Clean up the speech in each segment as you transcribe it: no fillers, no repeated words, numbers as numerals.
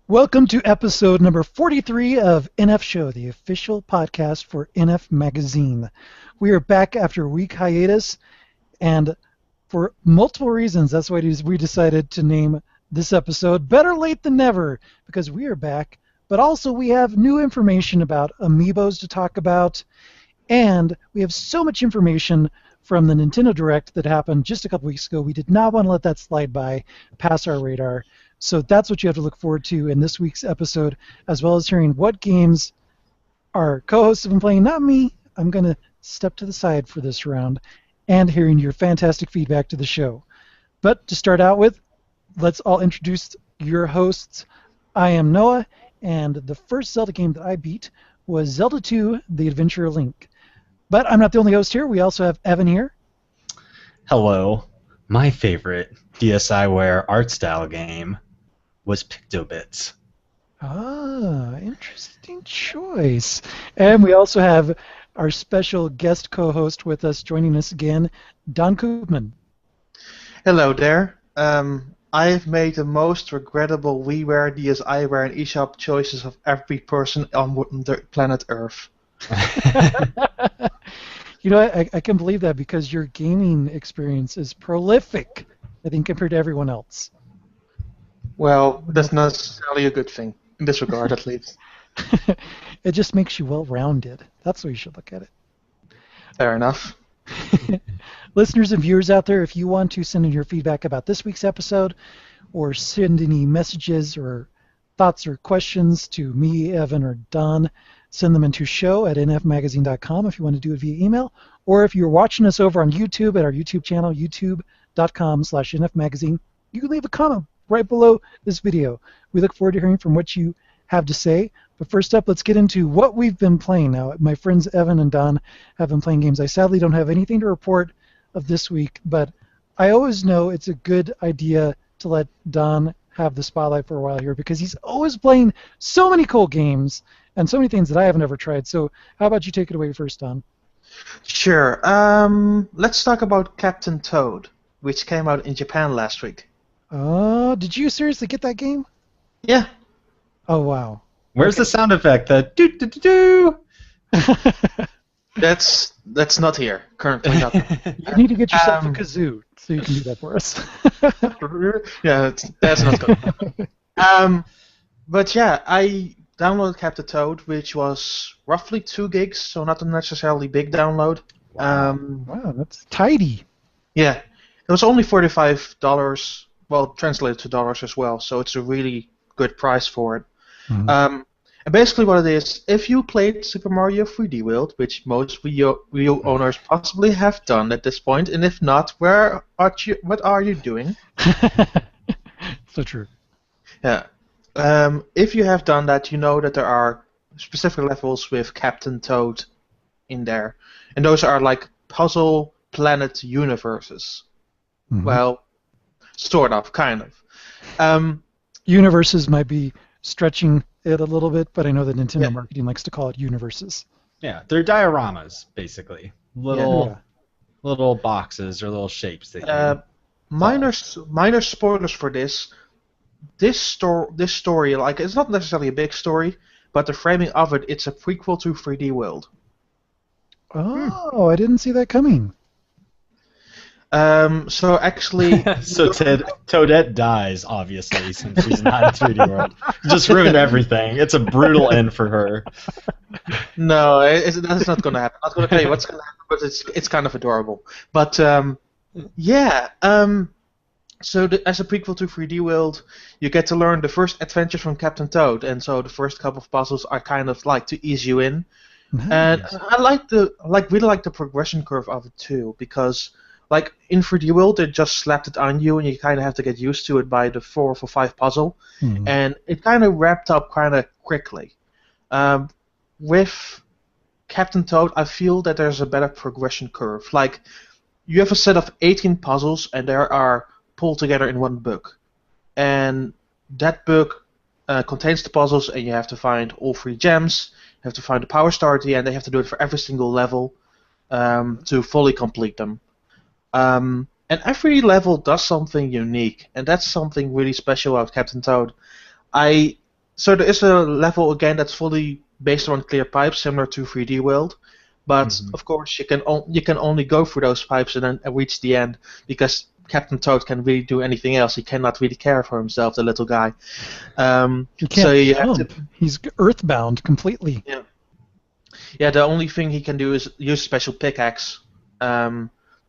Welcome to episode number 43 of NF Show, the official podcast for NF Magazine. We are back after a week hiatus, and for multiple reasons, that's why we decided to name this episode Better Late Than Never, because we are back, but also we have new information about amiibos to talk about, and we have so much information from the Nintendo Direct that happened just a couple weeks ago. We did not want to let that slide by, pass our radar. So that's what you have to look forward to in this week's episode, as well as hearing what games our co-hosts have been playing. Not me. I'm going to step to the side for this round, and hearing your fantastic feedback to the show. But to start out with, let's all introduce your hosts. I am Noah, and the first Zelda game that I beat was Zelda 2: The Adventure of Link. But I'm not the only host here. We also have Evan here. Hello. My favorite DSiWare art style game was Pictobits. Ah, interesting choice. And we also have our special guest co-host with us, joining us again, Don Koopman. Hello there. I've made the most regrettable WiiWare, DSiWare, and eShop choices of every person on the planet Earth. You know, I can believe that because your gaming experience is prolific, I think, compared to everyone else. Well, that's not necessarily a good thing, in this regard at least. It just makes you well-rounded. That's the way you should look at it. Fair enough. Listeners and viewers out there, if you want to send in your feedback about this week's episode, or send any messages or thoughts or questions to me, Evan, or Don, send them into show@nfmagazine.com if you want to do it via email, or if you're watching us over on YouTube at our YouTube channel, youtube.com/nfmagazine, you can leave a comment right below this video. We look forward to hearing from what you have to say. But first up, let's get into what we've been playing now. My friends Evan and Don have been playing games. I sadly don't have anything to report of this week, but I always know it's a good idea to let Don have the spotlight for a while here because he's always playing so many cool games and so many things that I haven't ever tried. So how about you take it away first, Don? Sure. Let's talk about Captain Toad, which came out in Japan last week. Did you seriously get that game? Yeah. Oh, wow. Where's the sound effect? The doo-doo-doo-doo? That's not here. Currently not. You need to get yourself a kazoo so you can do that for us. Yeah, that's not good. But yeah, I downloaded Captain Toad, which was roughly 2 gigs, so not a necessarily big download. Wow, that's tidy. Yeah, it was only $45, well, translated to dollars as well, so it's a really good price for it. Mm-hmm. And basically what it is, if you played Super Mario 3D World, which most Wii U owners possibly have done at this point, and if not, what are you doing? So true. Yeah. If you have done that, you know that there are specific levels with Captain Toad in there. And those are like puzzle planet universes. Mm-hmm. Well, sort of, kind of. Universes might be stretching it a little bit, but I know that Nintendo marketing likes to call it universes. Yeah, they're dioramas, basically. Little boxes or little shapes that minor spoilers for this. This story, like, it's not necessarily a big story, but the framing of it, it's a prequel to 3D World. Oh, I didn't see that coming. So actually... So Toadette dies, obviously, since she's not in 3D World. Just ruined everything. It's a brutal end for her. No, that's not going to happen. I'm not going to tell you what's going to happen, but it's kind of adorable. But, yeah... So as a prequel to 3D World, you get to learn the first adventures from Captain Toad, and so the first couple of puzzles are kind of like to ease you in. Nice. And I really like the progression curve of it too, because like in 3D World they just slapped it on you, and you kind of have to get used to it by the 4th or 5th puzzle, and it kind of wrapped up kind of quickly. With Captain Toad, I feel that there's a better progression curve. Like you have a set of 18 puzzles, and there are pulled together in one book, and that book contains the puzzles, and you have to find all 3 gems, you have to find the power star at the end, they have to do it for every single level to fully complete them. And every level does something unique, and that's something really special about Captain Toad. I So there is a level again that's fully based on clear pipes, similar to 3D World. But Mhm. of course, you can only go through those pipes and then reach the end because Captain Toad can really do anything else. He cannot really care for himself, the little guy. He So can't you have to. jump. He's earthbound completely. Yeah. Yeah, the only thing he can do is use special pickaxe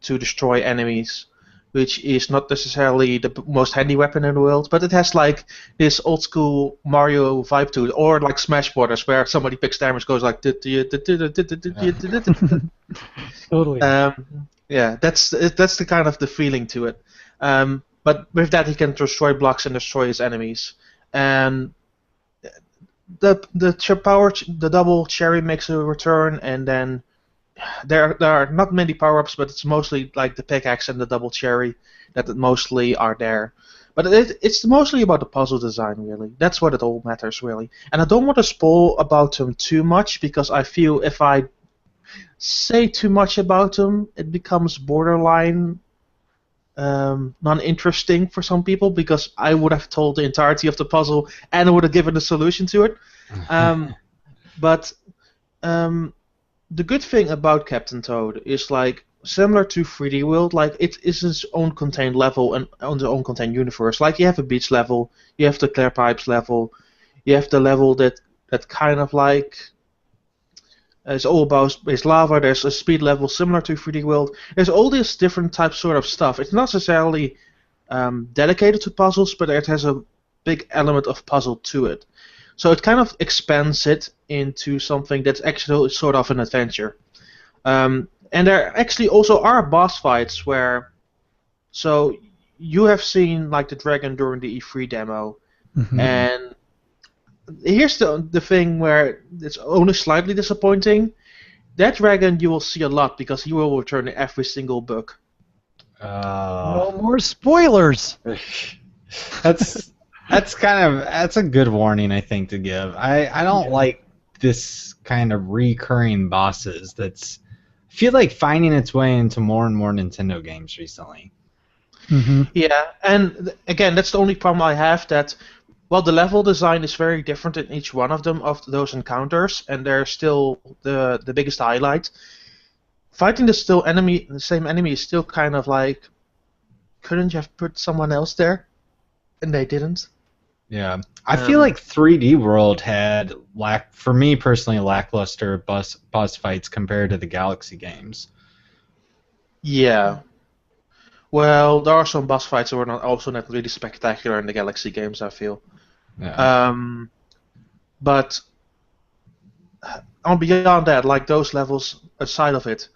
to destroy enemies, which is not necessarily the most handy weapon in the world, but it has like this old school Mario vibe to it, or like Smash Brothers, where somebody picks the hammers, goes like. Totally. Yeah, that's the kind of the feeling to it. But with that, he can destroy blocks and destroy his enemies, and the double cherry makes a return, and then there are not many power-ups, but it's mostly like the pickaxe and the double cherry that mostly are there. But it's mostly about the puzzle design, really. That's what it all matters, really. And I don't want to spoil about them too much because I feel if I say too much about them, it becomes borderline non-interesting for some people because I would have told the entirety of the puzzle and I would have given a solution to it. But um, the good thing about Captain Toad is like similar to 3D World, like it is its own contained level and on the own contained universe. Like you have a beach level, you have the clear pipes level, you have the level that kind of like it's all about space lava. There's a speed level similar to 3D World. There's all this different type sort of stuff. It's not necessarily dedicated to puzzles, but it has a big element of puzzle to it. So it kind of expands it into something that's actually sort of an adventure. And there actually also are boss fights where, so you have seen like the dragon during the E3 demo, Mhm. and here's the thing where it's only slightly disappointing. That dragon you will see a lot because he will return in every single book. No more spoilers. That's a good warning I think to give. I don't Yeah. like this kind of recurring bosses I feel like finding its way into more and more Nintendo games recently. Hmm. Yeah, and again, that's the only problem I have. That well, the level design is very different in each one of them of those encounters, and they're still the biggest highlight. Fighting the same enemy is still kind of like, couldn't you have put someone else there? And they didn't. Yeah. I feel like 3D World had for me personally lackluster boss fights compared to the Galaxy games. Yeah. Well, there are some boss fights that were also not really spectacular in the Galaxy games, I feel. Yeah. But on beyond that, like those levels aside of it,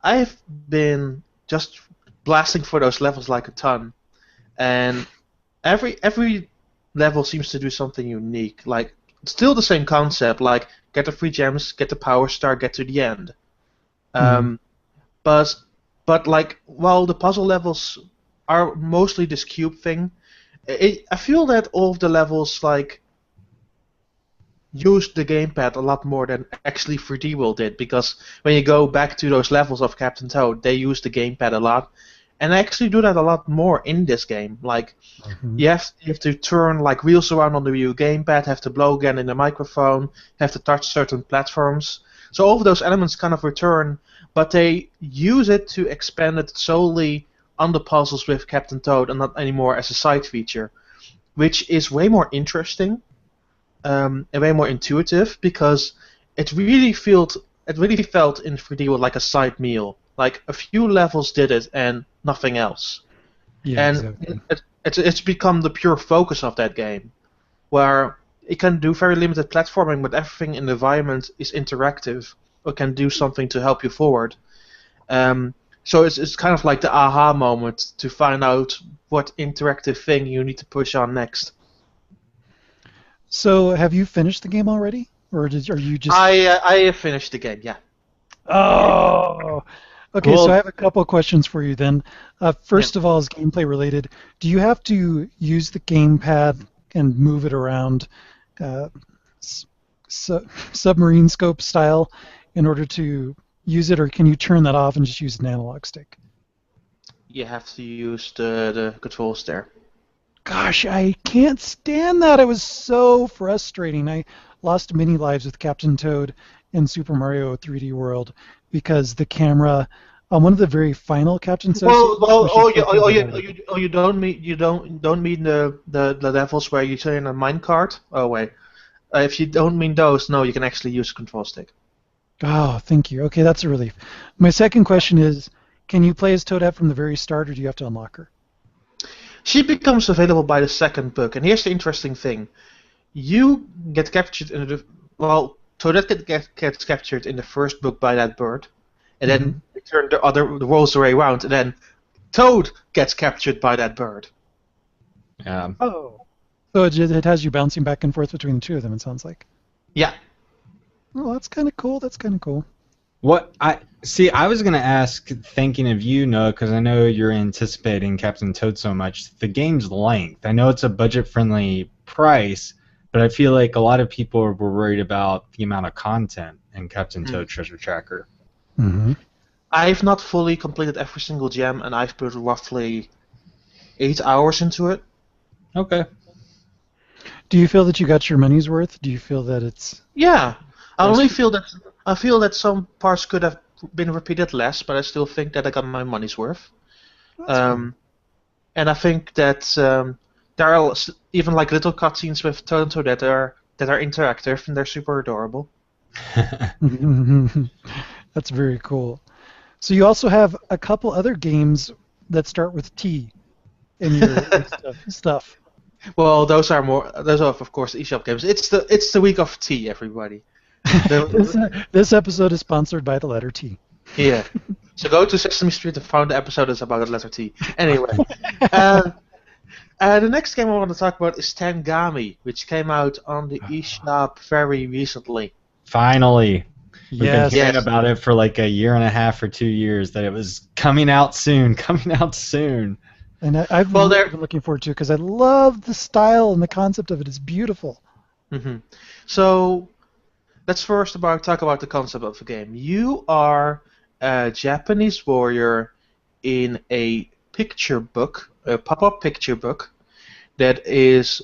I've been just blasting for those levels like a ton, and every level seems to do something unique. Like still the same concept, like get the free gems, get the power star, get to the end. Um, but like while the puzzle levels are mostly this cube thing, I feel that all of the levels like used the gamepad a lot more than actually 3D World did because when you go back to those levels of Captain Toad, they use the gamepad a lot, and they actually do that a lot more in this game. Like Mhm. you have to turn like wheels around on the Wii U gamepad, have to blow again in the microphone, have to touch certain platforms. So all of those elements kind of return, but they use it to expand it solely on the puzzles with Captain Toad and not anymore as a side feature, which is way more interesting and way more intuitive because it really felt in 3D like a side meal. Like a few levels did it and nothing else, Yeah, and exactly. it's become the pure focus of that game, where it can do very limited platforming, but everything in the environment is interactive or can do something to help you forward. So it's kind of like the aha moment to find out what interactive thing you need to push on next. So, have you finished the game already, or are you just? I finished the game, yeah. Oh, okay. So I Well, have a couple of questions for you then. Yeah. First of all, is gameplay related. Do you have to use the gamepad and move it around, uh, s- submarine scope style, in order to use it, or can you turn that off and just use an analog stick? You have to use the controls there. Gosh, I can't stand that. It was so frustrating. I lost many lives with Captain Toad in Super Mario 3D World because the camera on one of the very final Captain Toad stages, which is something that you don't mean the levels where you turn in a minecart. Oh wait, if you don't mean those, no, you can actually use a control stick. Oh, thank you. Okay, that's a relief. My second question is, can you play as Toadette from the very start, or do you have to unlock her? She becomes available by the second book, and here's the interesting thing: you get captured in the Toadette gets captured in the first book by that bird, and then they turn the roles the way around, and then Toad gets captured by that bird. Yeah. Oh. So it has you bouncing back and forth between the two of them, it sounds like. Yeah. Oh, that's kind of cool. That's kind of cool. What I was gonna ask, thinking of you, Noah, because I know you're anticipating Captain Toad so much. The game's length. I know it's a budget-friendly price, but I feel like a lot of people were worried about the amount of content in Captain Toad Treasure Tracker. Mm-hmm. I've not fully completed every single gem, and I've put roughly 8 hours into it. Okay. Do you feel that you got your money's worth? Do you feel that it's... Yeah, I feel that some parts could have been repeated less, but I still think that I got my money's worth. Cool. And I think that there are even like little cutscenes with Toad and Toadette that are interactive and they're super adorable. That's very cool. So you also have a couple other games that start with T in your stuff. Well, those are of course eShop games. It's the week of T, everybody. This episode is sponsored by the letter T. Yeah. So go to Sesame Street and find the episode that's about the letter T. Anyway. The next game I want to talk about is Tangami, which came out on the eShop very recently. Finally. We've been hearing Yes. about it for like a year and a half or 2 years, that it was coming out soon. And I've really been looking forward to it because I love the style and the concept of it. It's beautiful. Mm-hmm. So let's first talk about the concept of the game. You are a Japanese warrior in a picture book, a pop-up picture book that is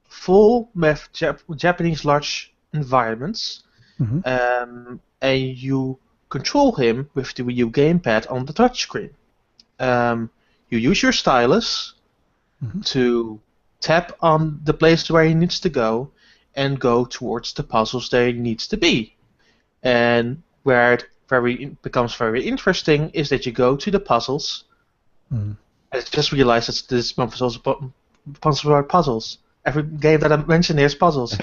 full with Japanese large environments, and you control him with the Wii U gamepad on the touchscreen. You use your stylus to tap on the place where he needs to go and go towards the puzzles that he needs to be. And where it becomes very interesting is that you go to the puzzles. I just realized that this month is also sponsored by puzzles. Every game that I mentioned here is puzzles.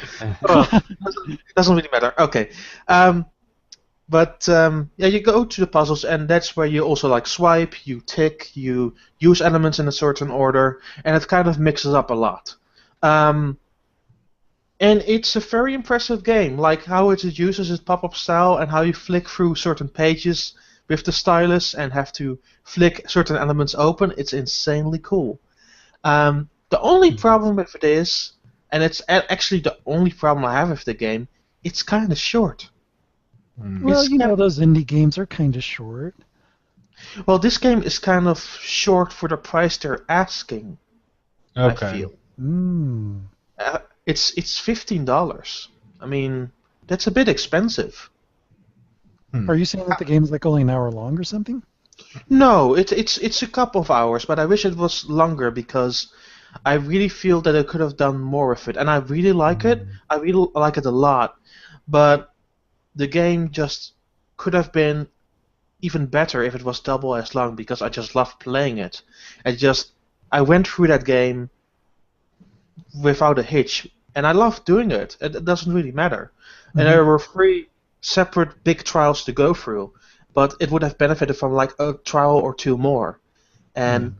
Doesn't really matter. Okay. You go to the puzzles, and that's where you also like swipe, you tick, you use elements in a certain order, and it kind of mixes up a lot. And it's a very impressive game, like how it uses its pop-up style and how you flick through certain pages with the stylus and have to flick certain elements open. It's insanely cool. The only problem with it is, and it's actually the only problem I have with the game, it's kind of short. Well, those indie games are kind of short. Well, this game is kind of short for the price they're asking. Okay. I feel. It's $15. I mean, that's a bit expensive. Are you saying that the game's like only an hour long or something? No, it's a couple of hours, but I wish it was longer because I really feel that I could have done more with it, and I really like it. I really like it a lot, but the game just could have been even better if it was double as long because I just love playing it. I went through that game without a hitch, and I love doing it. It doesn't really matter. And there were 3 separate big trials to go through, but it would have benefited from like a trial or 2 more. And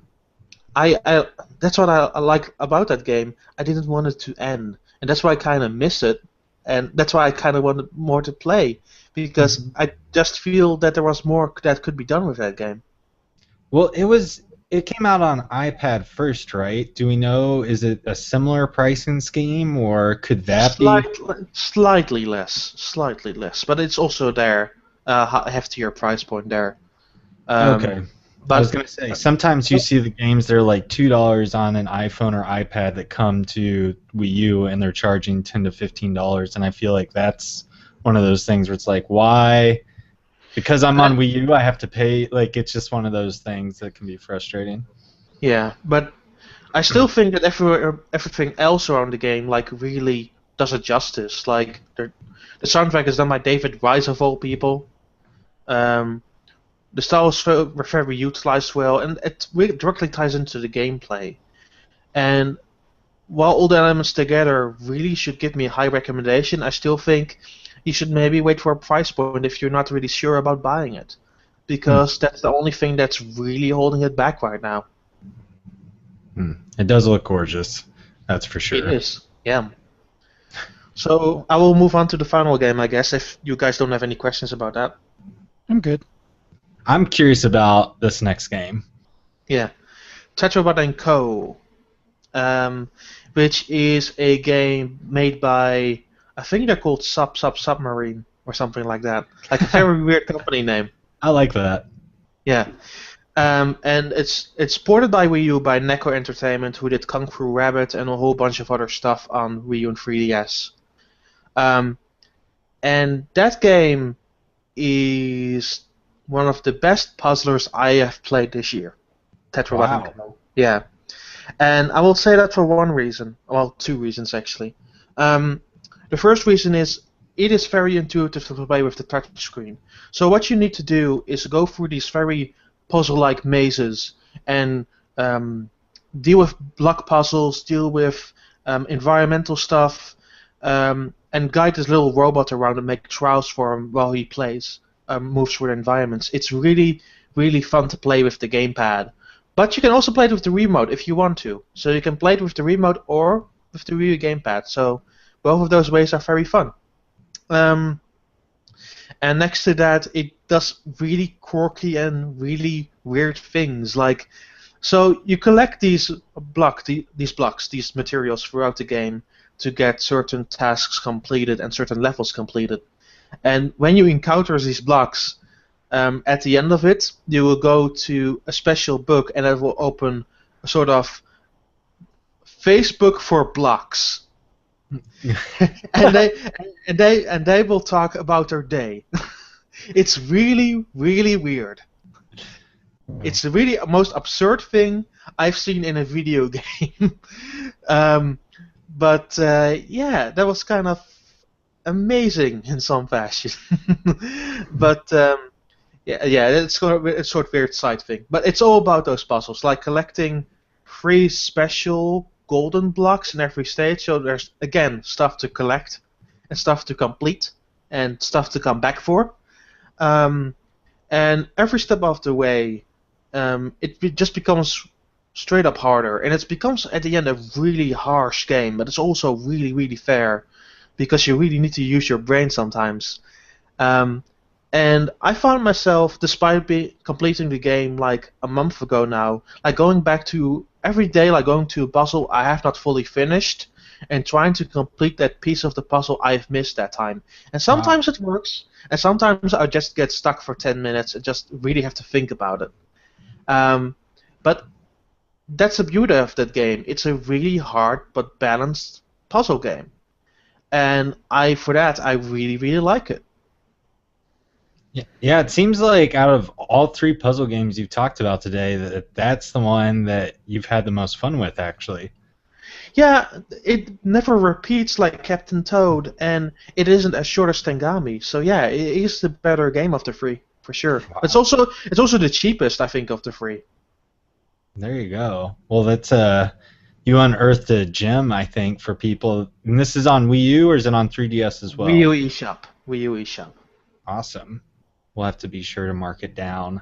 I that's what I like about that game. I didn't want it to end, and that's why I kind of miss it. And that's why I kind of wanted more to play, because I just feel that there was more that could be done with that game. Well, it came out on iPad first, right? Do we know, is it a similar pricing scheme, or could that be? Slightly less, but it's also there, a heftier price point there. Okay. I was But gonna say sometimes you see the games that are like $2 on an iPhone or iPad that come to Wii U and they're charging $10 to $15, and I feel like that's one of those things where it's like, why? Because I'm on Wii U, I have to pay. Like, it's just one of those things that can be frustrating. yeah, but I still think that everything else around the game like really does it justice. Like the soundtrack is done by David Wise of all people. Um, the styles were very utilized well, and it really directly ties into the gameplay. And while all the elements together really should give me a high recommendation, I still think you should maybe wait for a price point if you're not really sure about buying it, because that's the only thing that's really holding it back right now. It does look gorgeous, that's for It sure. is, yeah. So I will move on to the final game, I guess, if you guys don't have any questions about that. I'm good. I'm curious about this next game. Yeah, Tetrabot & Co., which is a game made by, I think they're called Submarine or something like that. Like a very weird company name. I like that. Yeah. And it's ported by Wii U by Neko Entertainment, who did Kung Fu Rabbit and a whole bunch of other stuff on Wii U and 3DS. And that game is one of the best puzzlers I have played this year. Tetrabot & Co. Yeah. And I will say that for one reason. Well, two reasons actually. The first reason is it is very intuitive to play with the touch screen. So what you need to do is go through these very puzzle-like mazes and deal with block puzzles, deal with environmental stuff, and guide this little robot around and make trials for him while he plays, moves through the environments. It's really, really fun to play with the gamepad. But you can also play it with the remote if you want to. So you can play it with the remote or with the Wii U gamepad. So both of those ways are very fun. And next to that, it does really quirky and really weird things. Like, so you collect these blocks, these materials throughout the game to get certain tasks completed and certain levels completed. And when you encounter these blocks, at the end of it, you will go to a special book, and it will open a sort of Facebook for blocks. and they will talk about their day. It's really, really weird. It's the really most absurd thing I've seen in a video game. But yeah, that was kind of amazing in some fashion. But yeah, it's sort of weird side thing. But it's all about those puzzles, like collecting 3 special golden blocks in every stage. So there's again stuff to collect and stuff to complete and stuff to come back for. And every step of the way, it just becomes straight up harder, and it becomes at the end a really harsh game. But it's also really, really fair because you really need to use your brain sometimes. And I found myself, despite completing the game like a month ago now, like going back to every day, like going to a puzzle I have not fully finished, and trying to complete that piece of the puzzle I've missed that time. And sometimes it works, and sometimes I just get stuck for 10 minutes and just really have to think about it. But that's the beauty of that game. It's a really hard but balanced puzzle game. And for that, I really, really like it. Yeah, it seems like out of all 3 puzzle games you've talked about today, that's the one that you've had the most fun with, actually. Yeah, it never repeats like Captain Toad, and it isn't as short as Tengami. So yeah, it is the better game of the 3, for sure. Wow. It's also the cheapest, I think, of the 3. There you go. Well, that's you unearthed a gem, I think, for people. And this is on Wii U, or is it on 3DS as well? Wii U eShop. Wii U eShop. Awesome. We'll have to be sure to mark it down.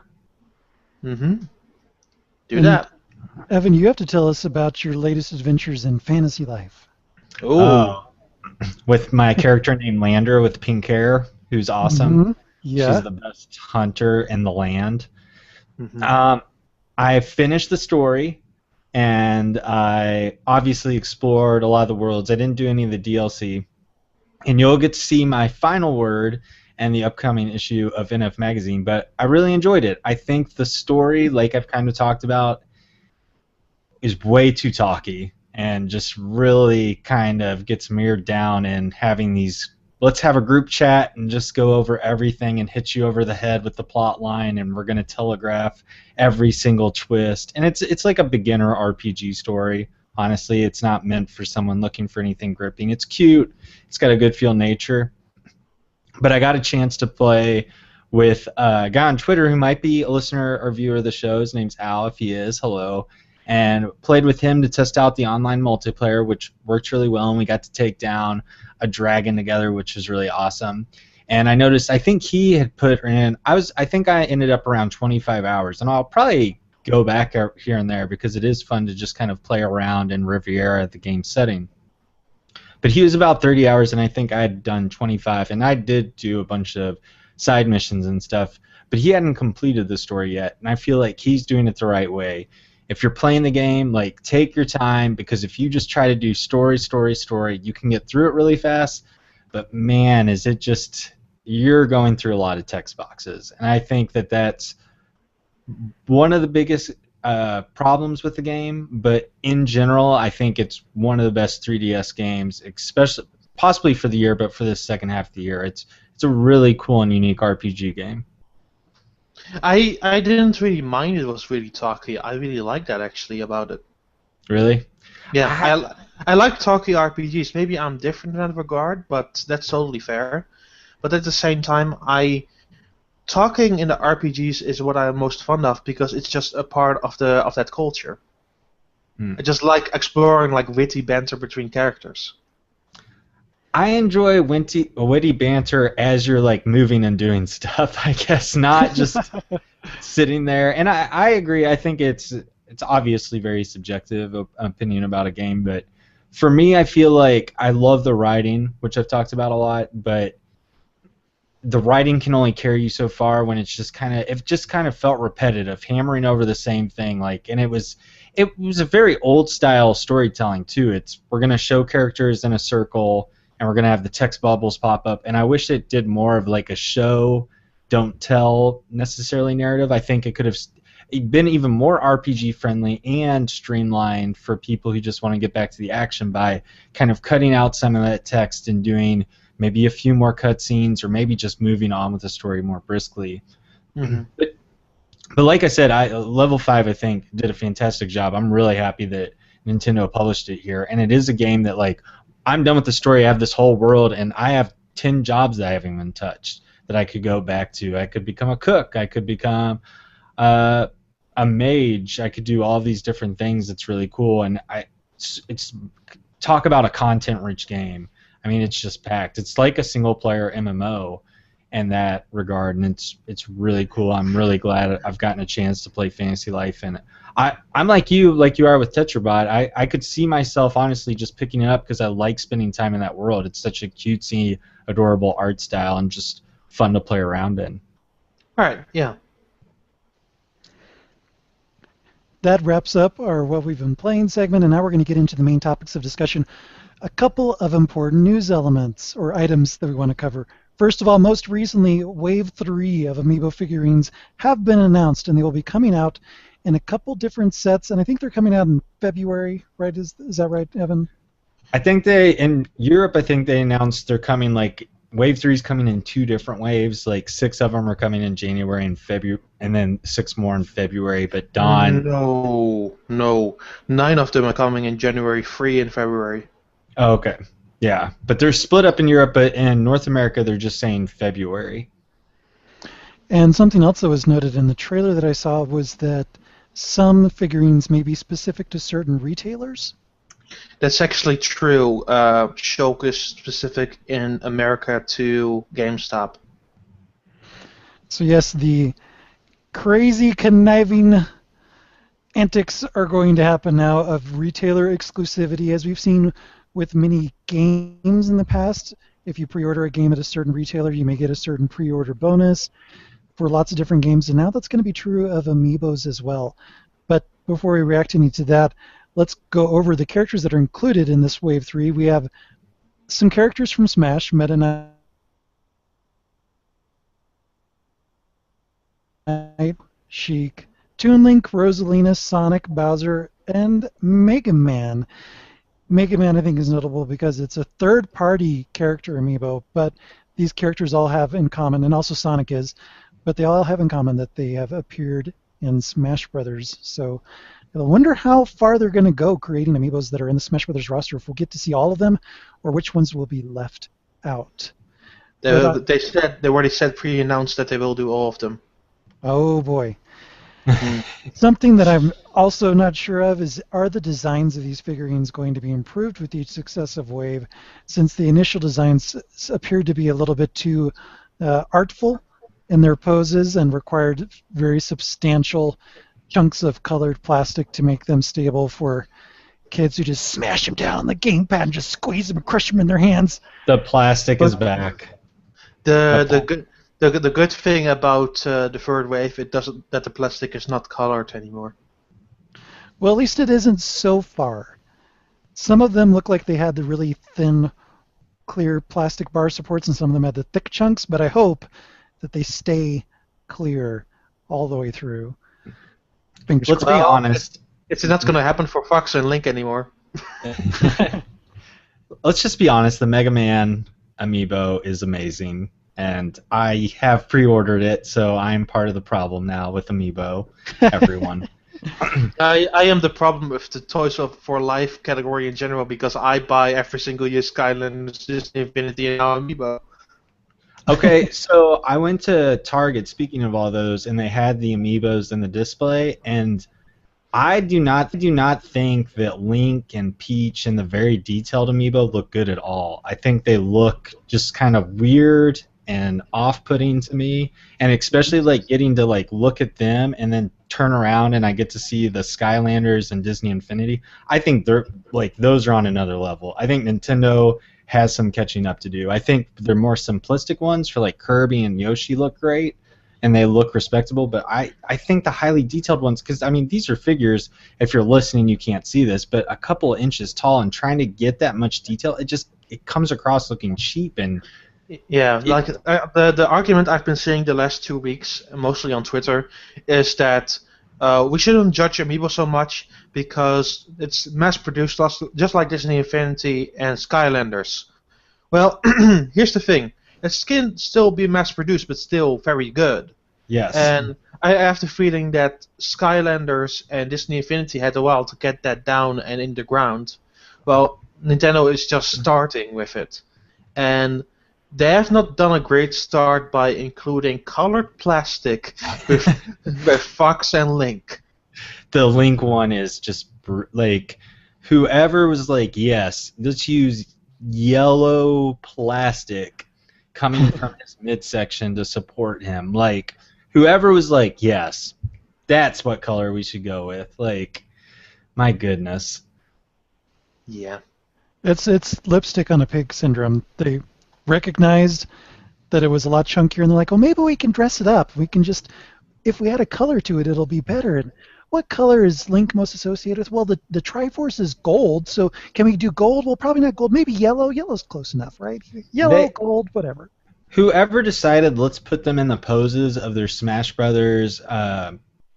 Mm-hmm. Do that. Evan, you have to tell us about your latest adventures in fantasy life. Oh. With my character named Lander with pink hair, who's awesome. Mm-hmm. Yeah. She's the best hunter in the land. Mm-hmm. I finished the story, and I obviously explored a lot of the worlds. I didn't do any of the DLC. And you'll get to see my final word, and the upcoming issue of NF Magazine, but I really enjoyed it. I think the story, like I've kind of talked about, is way too talky and just really kind of gets mirrored down in having these let's have a group chat and just go over everything and hit you over the head with the plot line, and we're going to telegraph every single twist. And it's like a beginner RPG story. Honestly, it's not meant for someone looking for anything gripping. It's cute. It's got a good feel nature. But I got a chance to play with a guy on Twitter who might be a listener or viewer of the show. His name's Al. If he is, hello. And played with him to test out the online multiplayer, which worked really well, and we got to take down a dragon together, which was really awesome. And I noticed, I think he had put in, I think I ended up around 25 hours, and I'll probably go back here and there because it is fun to just kind of play around in Riviera at the game setting. But he was about 30 hours, and I think I had done 25, and I did do a bunch of side missions and stuff, but he hadn't completed the story yet, and I feel like he's doing it the right way. If you're playing the game, like, take your time, because if you just try to do story, you can get through it really fast, but man, is it just, you're going through a lot of text boxes. And I think that that's one of the biggest problems with the game, but in general, I think it's one of the best 3DS games, especially, possibly for the year, but for the second half of the year. It's a really cool and unique RPG game. I didn't really mind it was really talky. I really like that actually about it. Really? Yeah, I like talky RPGs. Maybe I'm different in that regard, but that's totally fair. But at the same time, talking in the RPGs is what I'm most fond of because it's just a part of that culture. I just like exploring like witty banter between characters. I enjoy witty banter as you're like moving and doing stuff, I guess, not just sitting there. And I agree. I think it's obviously very subjective opinion about a game, but for me, I feel like I love the writing, which I've talked about a lot, but the writing can only carry you so far when it just kind of felt repetitive, hammering over the same thing. And it was a very old style storytelling too. We're gonna show characters in a circle, and we're going to have the text bubbles pop up, and I wish it did more of like a show, don't tell necessarily narrative. I think it could have been even more RPG friendly and streamlined for people who just want to get back to the action by kind of cutting out some of that text and doing maybe a few more cutscenes, or maybe just moving on with the story more briskly. Mm-hmm. But like I said, Level 5 I think did a fantastic job. I'm really happy that Nintendo published it here, and it is a game that like I'm done with the story. I have this whole world, and I have 10 jobs that I haven't even touched that I could go back to. I could become a cook. I could become a mage. I could do all these different things. It's really cool, and it's talk about a content-rich game. I mean, it's just packed. It's like a single-player MMO in that regard, and it's really cool. I'm really glad I've gotten a chance to play Fantasy Life, and I'm like you are with Tetrabot. I could see myself honestly just picking it up because I like spending time in that world. It's such a cutesy, adorable art style and just fun to play around in. All right, yeah. That wraps up our What We've Been Playing segment, and now we're going to get into the main topics of discussion. A couple of important news elements or items that we want to cover. First of all, most recently, Wave 3 of Amiibo figurines have been announced, and they will be coming out in a couple different sets, and I think they're coming out in February, right? Is that right, Evan? I think in Europe, I think they announced they're coming, like, Wave 3 is coming in 2 different waves, like 6 of them are coming in January and February, and then 6 more in February, but Dawn... No. 9 of them are coming in January, 3 in February. Oh, okay. Yeah, but they're split up in Europe, but in North America, they're just saying February. And something else that was noted in the trailer that I saw was that some figurines may be specific to certain retailers. That's actually true. Shulk is specific in America to GameStop. So yes, the crazy conniving antics are going to happen now of retailer exclusivity, as we've seen with many games in the past. If you pre-order a game at a certain retailer, you may get a certain pre-order bonus for lots of different games, and now that's going to be true of Amiibos as well. But before we react any to that, let's go over the characters that are included in this Wave 3. We have some characters from Smash, Meta Knight, Knight, Sheik, Toon Link, Rosalina, Sonic, Bowser, and Mega Man. Mega Man, I think, is notable because it's a third-party character amiibo, but these characters all have in common, and also Sonic is, but they all have in common that they have appeared in Smash Brothers. So I wonder how far they're going to go creating amiibos that are in the Smash Brothers roster, if we'll get to see all of them, or which ones will be left out. They already said pre-announced that they will do all of them. Oh boy. Something that I'm also not sure of is, are the designs of these figurines going to be improved with each successive wave, since the initial designs appeared to be a little bit too artful in their poses and required very substantial chunks of colored plastic to make them stable for kids who just smash them down on the gamepad and just squeeze them and crush them in their hands. The plastic is back. The good thing about the third wave, that the plastic is not colored anymore. Well, at least it isn't so far. Some of them look like they had the really thin, clear plastic bar supports, and some of them had the thick chunks, but I hope that they stay clear all the way through. Let's be honest. It's not going to happen for Fox and Link anymore. Let's just be honest. The Mega Man amiibo is amazing, and I have pre-ordered it, so I'm part of the problem now with amiibo. Everyone. I am the problem with the Toys for Life category in general, because I buy every single year Skylanders, Disney Infinity, and now amiibo. Okay, so I went to Target, speaking of all those, and they had the amiibos in the display, and I do not think that Link and Peach and the very detailed amiibo look good at all. I think they look just kind of weird and off-putting to me, and especially like getting to like look at them and then turn around and I get to see the Skylanders and Disney Infinity. I think they're like those are on another level. I think Nintendo has some catching up to do. I think their more simplistic ones for like Kirby and Yoshi look great and they look respectable, but I think the highly detailed ones, because I mean these are figures, if you're listening you can't see this, but a couple of inches tall, and trying to get that much detail, it comes across looking cheap. And yeah, like the argument I've been seeing the last 2 weeks, mostly on Twitter, is that we shouldn't judge Amiibo so much because it's mass-produced, just like Disney Infinity and Skylanders. Well, here's the thing. It can still be mass-produced, but still very good. Yes. And I have the feeling that Skylanders and Disney Infinity had a while to get that down and in the ground. Well, Nintendo is just starting with it. And they have not done a great start by including colored plastic with Fox and Link. The Link one is just like, whoever was like, yes, let's use yellow plastic coming from his midsection to support him. Like, whoever was like, yes, that's what color we should go with. Like, my goodness. Yeah. It's lipstick on a pig syndrome. They recognized that it was a lot chunkier, and they're like, well, maybe we can dress it up. We can just, if we add a color to it, it'll be better. And what color is Link most associated with? Well, the Triforce is gold, so can we do gold? Well, probably not gold. Maybe yellow. Yellow's close enough, right? Yellow, gold, whatever. Whoever decided, let's put them in the poses of their Smash Brothers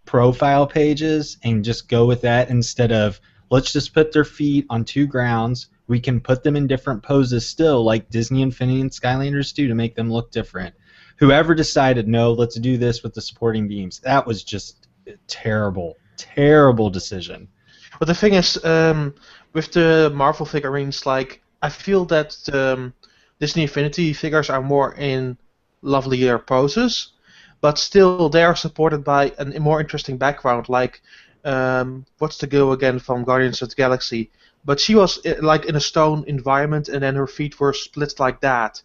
profile pages and just go with that instead of, let's just put their feet on two grounds. We can put them in different poses still, like Disney Infinity and Skylanders do, to make them look different. Whoever decided, no, let's do this with the supporting beams, that was just a terrible, terrible decision. But the thing is, with the Marvel figurines, like, I feel that Disney Infinity figures are more in lovelier poses, but still they are supported by a more interesting background, like, what's the girl again from Guardians of the Galaxy? But she was like in a stone environment, and then her feet were split like that.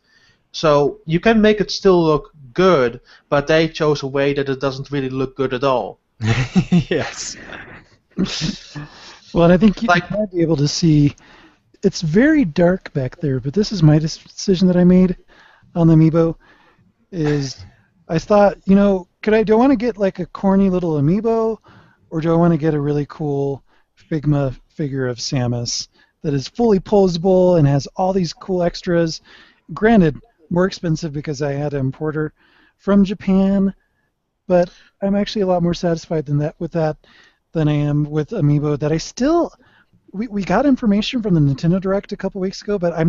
So you can make it still look good, but they chose a way that it doesn't really look good at all. Yes. Well, and I think you might be able to see, it's very dark back there, but this is my decision that I made on the Amiibo, is I thought, do I want to get like a corny little Amiibo, or do I want to get a really cool Figma figure of Samus that is fully posable and has all these cool extras? Granted, more expensive because I had to import her from Japan, but I'm actually a lot more satisfied with that than I am with Amiibo. That I still we got information from the Nintendo Direct a couple weeks ago, but I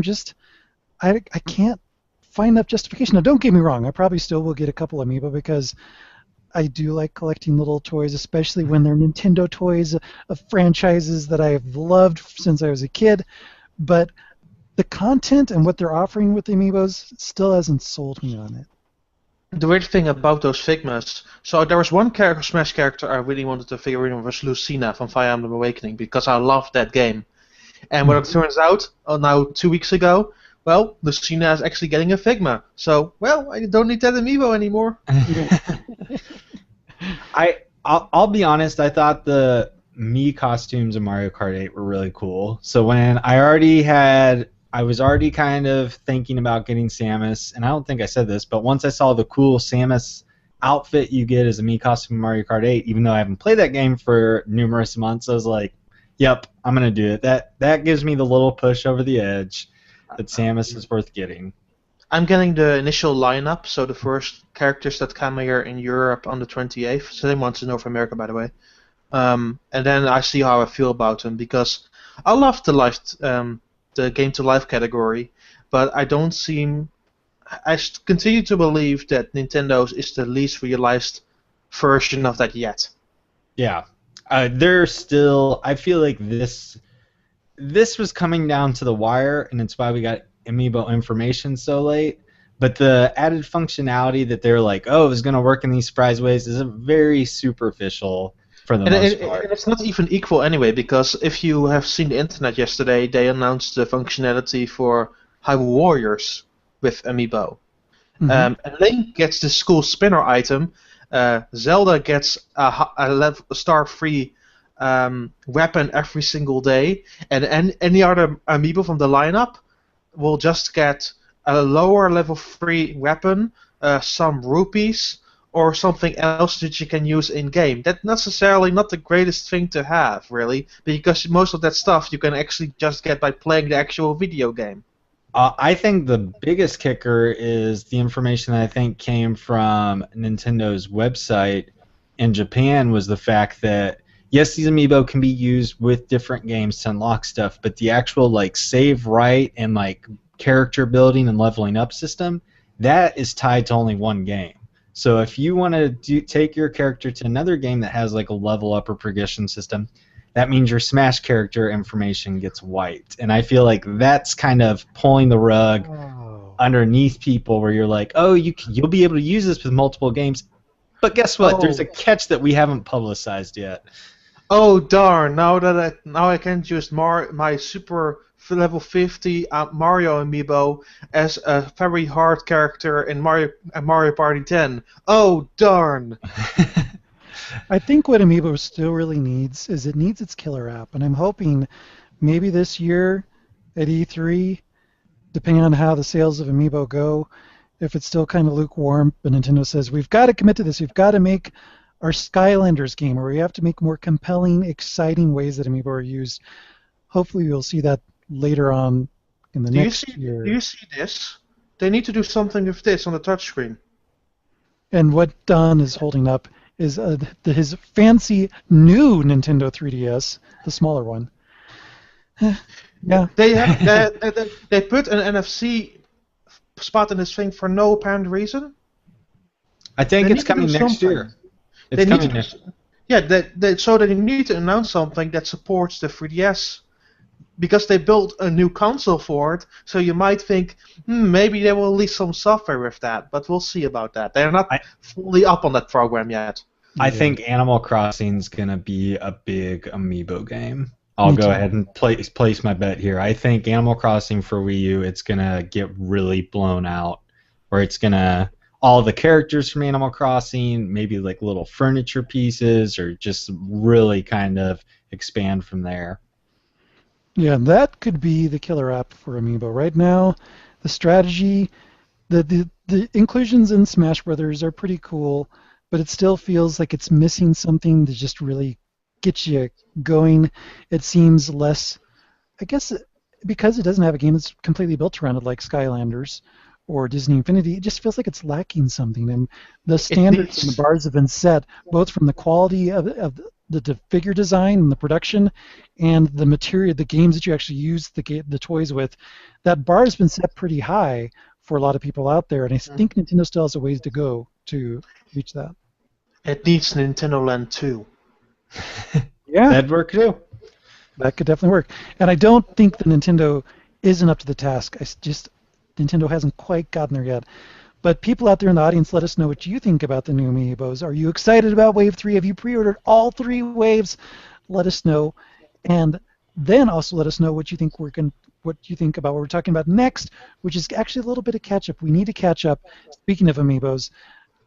can't find enough justification. Now, don't get me wrong, I probably still will get a couple Amiibo because I do like collecting little toys, especially when they're Nintendo toys of franchises that I've loved since I was a kid. But the content and what they're offering with the Amiibos still hasn't sold me on it. The weird thing about those Figmas, so there was one Smash character I really wanted to figure in was Lucina from Fire Emblem Awakening because I loved that game. And what it turns out, now 2 weeks ago, well, Lucina is actually getting a Figma. So, well, I don't need that amiibo anymore. I'll be honest, I thought the Mii costumes in Mario Kart 8 were really cool. So when I was already kind of thinking about getting Samus, and I don't think I said this, but once I saw the cool Samus outfit you get as a Mii costume in Mario Kart 8, even though I haven't played that game for numerous months, I was like, yep, I'm going to do it. That gives me the little push over the edge that Samus is worth getting. I'm getting the initial lineup, so the first characters that come here in Europe on the 28th, same ones in North America, by the way. And then I see how I feel about them, because I love the game to life category, but I continue to believe that Nintendo's is the least realized version of that yet. Yeah. I feel like this was coming down to the wire, and it's why we got Amiibo information so late. But the added functionality that they're like, oh, it's going to work in these surprise ways is very superficial for the most part. And it's not even equal anyway, because if you have seen the internet yesterday, they announced the functionality for Hyrule Warriors with Amiibo. Mm-hmm. And Link gets the school spinner item. Zelda gets a star 3 weapon every single day, and any other amiibo from the lineup will just get a lower level 3 weapon, some rupees, or something else that you can use in game. That's necessarily not the greatest thing to have, really, because most of that stuff you can actually just get by playing the actual video game. I think the biggest kicker is the information that I think came from Nintendo's website in Japan was the fact that yes, these amiibo can be used with different games to unlock stuff, but the actual like save right and like character building and leveling up system, that is tied to only one game. So if you want to take your character to another game that has like a level up or progression system, that means your Smash character information gets wiped. And I feel like that's kind of pulling the rug underneath people where you're like, oh, you'll be able to use this with multiple games. But guess what? There's a catch that we haven't publicized yet. Oh darn! Now I can't use my super level 50 Mario amiibo as a very hard character in Mario Party 10. Oh darn! I think what Amiibo still really needs is it needs its killer app, and I'm hoping maybe this year at E3, depending on how the sales of Amiibo go, if it's still kind of lukewarm, but Nintendo says we've got to commit to this, we've got to make our Skylanders game, where we have to make more compelling, exciting ways that Amiibo are used. Hopefully we'll see that later on in the next year. Do you see this? They need to do something with this on the touchscreen. And what Don is holding up is his fancy new Nintendo 3DS, the smaller one. Yeah. They put an NFC spot in this thing for no apparent reason. I think it's coming next year. It's coming next year. Yeah, so they need to announce something that supports the 3DS, because they built a new console for it, so you might think, maybe they will release some software with that, but we'll see about that. They're not fully up on that program yet. I think Animal Crossing's going to be a big Amiibo game. I'll go ahead and place my bet here. I think Animal Crossing for Wii U, it's going to get really blown out, where it's going to, all the characters from Animal Crossing, maybe like little furniture pieces, or just really kind of expand from there. Yeah, that could be the killer app for Amiibo. Right now, the strategy, the inclusions in Smash Brothers are pretty cool, but it still feels like it's missing something to just really get you going. It seems less, I guess, because it doesn't have a game that's completely built around it like Skylanders, or Disney Infinity, it just feels like it's lacking something. And the standards and the bars have been set, both from the quality of the figure design and the production, and the material, the games that you actually use the toys with. That bar has been set pretty high for a lot of people out there, and I think Nintendo still has a ways to go to reach that. It needs Nintendo Land 2. Yeah, That'd work too. that could definitely work. And I don't think the Nintendo isn't up to the task. Nintendo hasn't quite gotten there yet. But people out there in the audience, let us know what you think about the new amiibos. Are you excited about Wave 3? Have you pre-ordered all 3 waves? Let us know. And then also let us know what you think about what we're talking about next, which is actually a little bit of catch-up. We need to catch up, speaking of amiibos,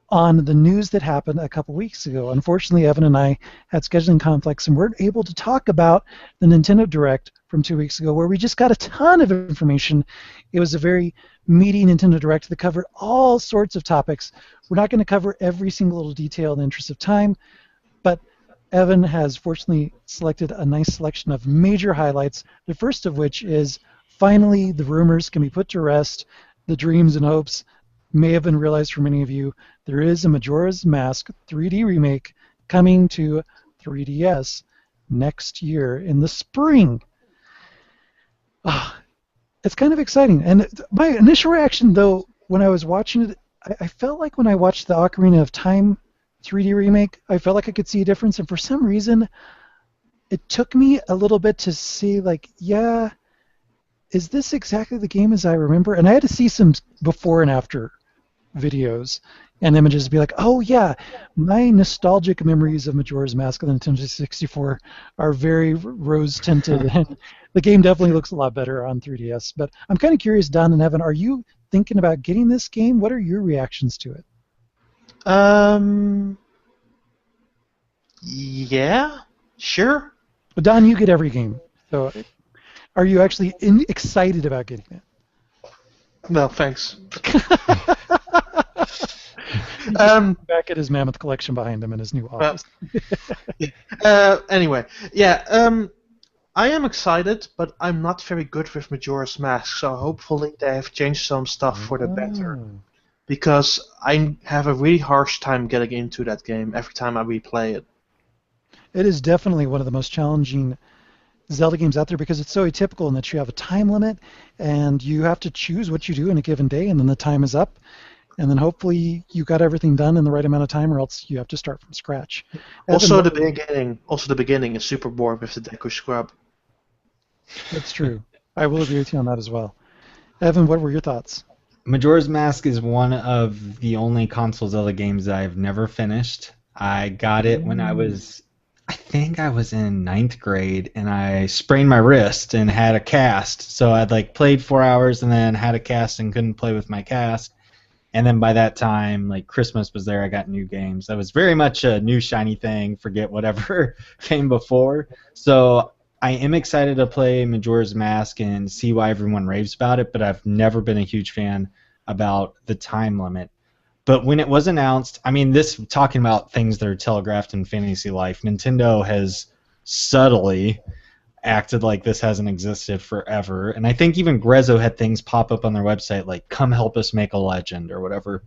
on the news that happened a couple weeks ago. Unfortunately, Evan and I had scheduling conflicts and weren't able to talk about the Nintendo Direct from 2 weeks ago, where we just got a ton of information. It was a very meaty Nintendo Direct that covered all sorts of topics. We're not going to cover every single little detail in the interest of time, but Evan has fortunately selected a nice selection of major highlights, the first of which is finally the rumors can be put to rest. The dreams and hopes may have been realized for many of you. There is a Majora's Mask 3D remake coming to 3DS next year in the spring. It's kind of exciting. And my initial reaction, though, when I was watching it, I felt like when I watched the Ocarina of Time 3D remake, I felt like I could see a difference. And for some reason, it took me a little bit to see, like, yeah, is this exactly the game as I remember? And I had to see some before and after videos and images to be like, oh yeah, my nostalgic memories of Majora's Mask on the Nintendo 64 are very rose-tinted, and the game definitely looks a lot better on 3DS. But I'm kind of curious, Don and Evan, are you thinking about getting this game? What are your reactions to it? Yeah, sure. But Don, you get every game, so are you actually excited about getting it? No, thanks. Back at his mammoth collection behind him in his new office. Anyway, yeah, I am excited, but I'm not very good with Majora's Mask, so hopefully they have changed some stuff for the better. Because I have a really harsh time getting into that game every time I replay it. It is definitely one of the most challenging Zelda games out there because it's so atypical in that you have a time limit and you have to choose what you do in a given day, and then the time is up. And then hopefully you got everything done in the right amount of time, or else you have to start from scratch. Also, the beginning is super boring with the Deku Scrub. That's true. I will agree with you on that as well. Evan, what were your thoughts? Majora's Mask is one of the only console Zelda games that I've never finished. I got it when I think I was in 9th grade, and I sprained my wrist and had a cast. So I'd played 4 hours and then had a cast and couldn't play with my cast. And then by that time, Christmas was there, I got new games. That was very much a new shiny thing, forget whatever came before. So I am excited to play Majora's Mask and see why everyone raves about it, but I've never been a huge fan about the time limit. But when it was announced, this talking about things that are telegraphed in fantasy life, Nintendo has subtly acted like this hasn't existed forever. And I think even Grezzo had things pop up on their website like, come help us make a legend or whatever.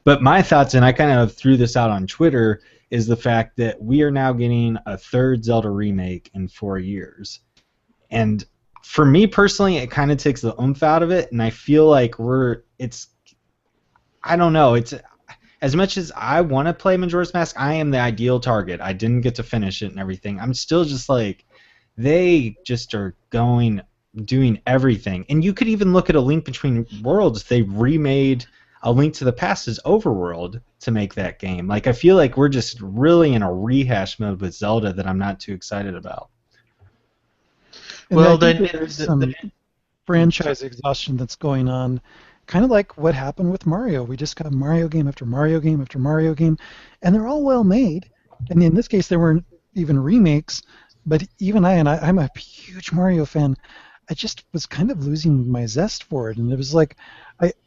But my thoughts, and I kind of threw this out on Twitter, is the fact that we are now getting a 3rd Zelda remake in 4 years. And for me personally, it kind of takes the oomph out of it, and I feel like I don't know, it's as much as I want to play Majora's Mask, I am the ideal target. I didn't get to finish it and everything. I'm still just they just are doing everything. And you could even look at A Link Between Worlds. They remade A Link to the Past as Overworld to make that game. I feel like we're just really in a rehash mode with Zelda that I'm not too excited about. And well, there's some franchise exhaustion that's going on, kind of like what happened with Mario. We just got Mario game after Mario game after Mario game, and they're all well made. And in this case, there weren't even remakes. But even I'm a huge Mario fan, I just was kind of losing my zest for it. And it was like,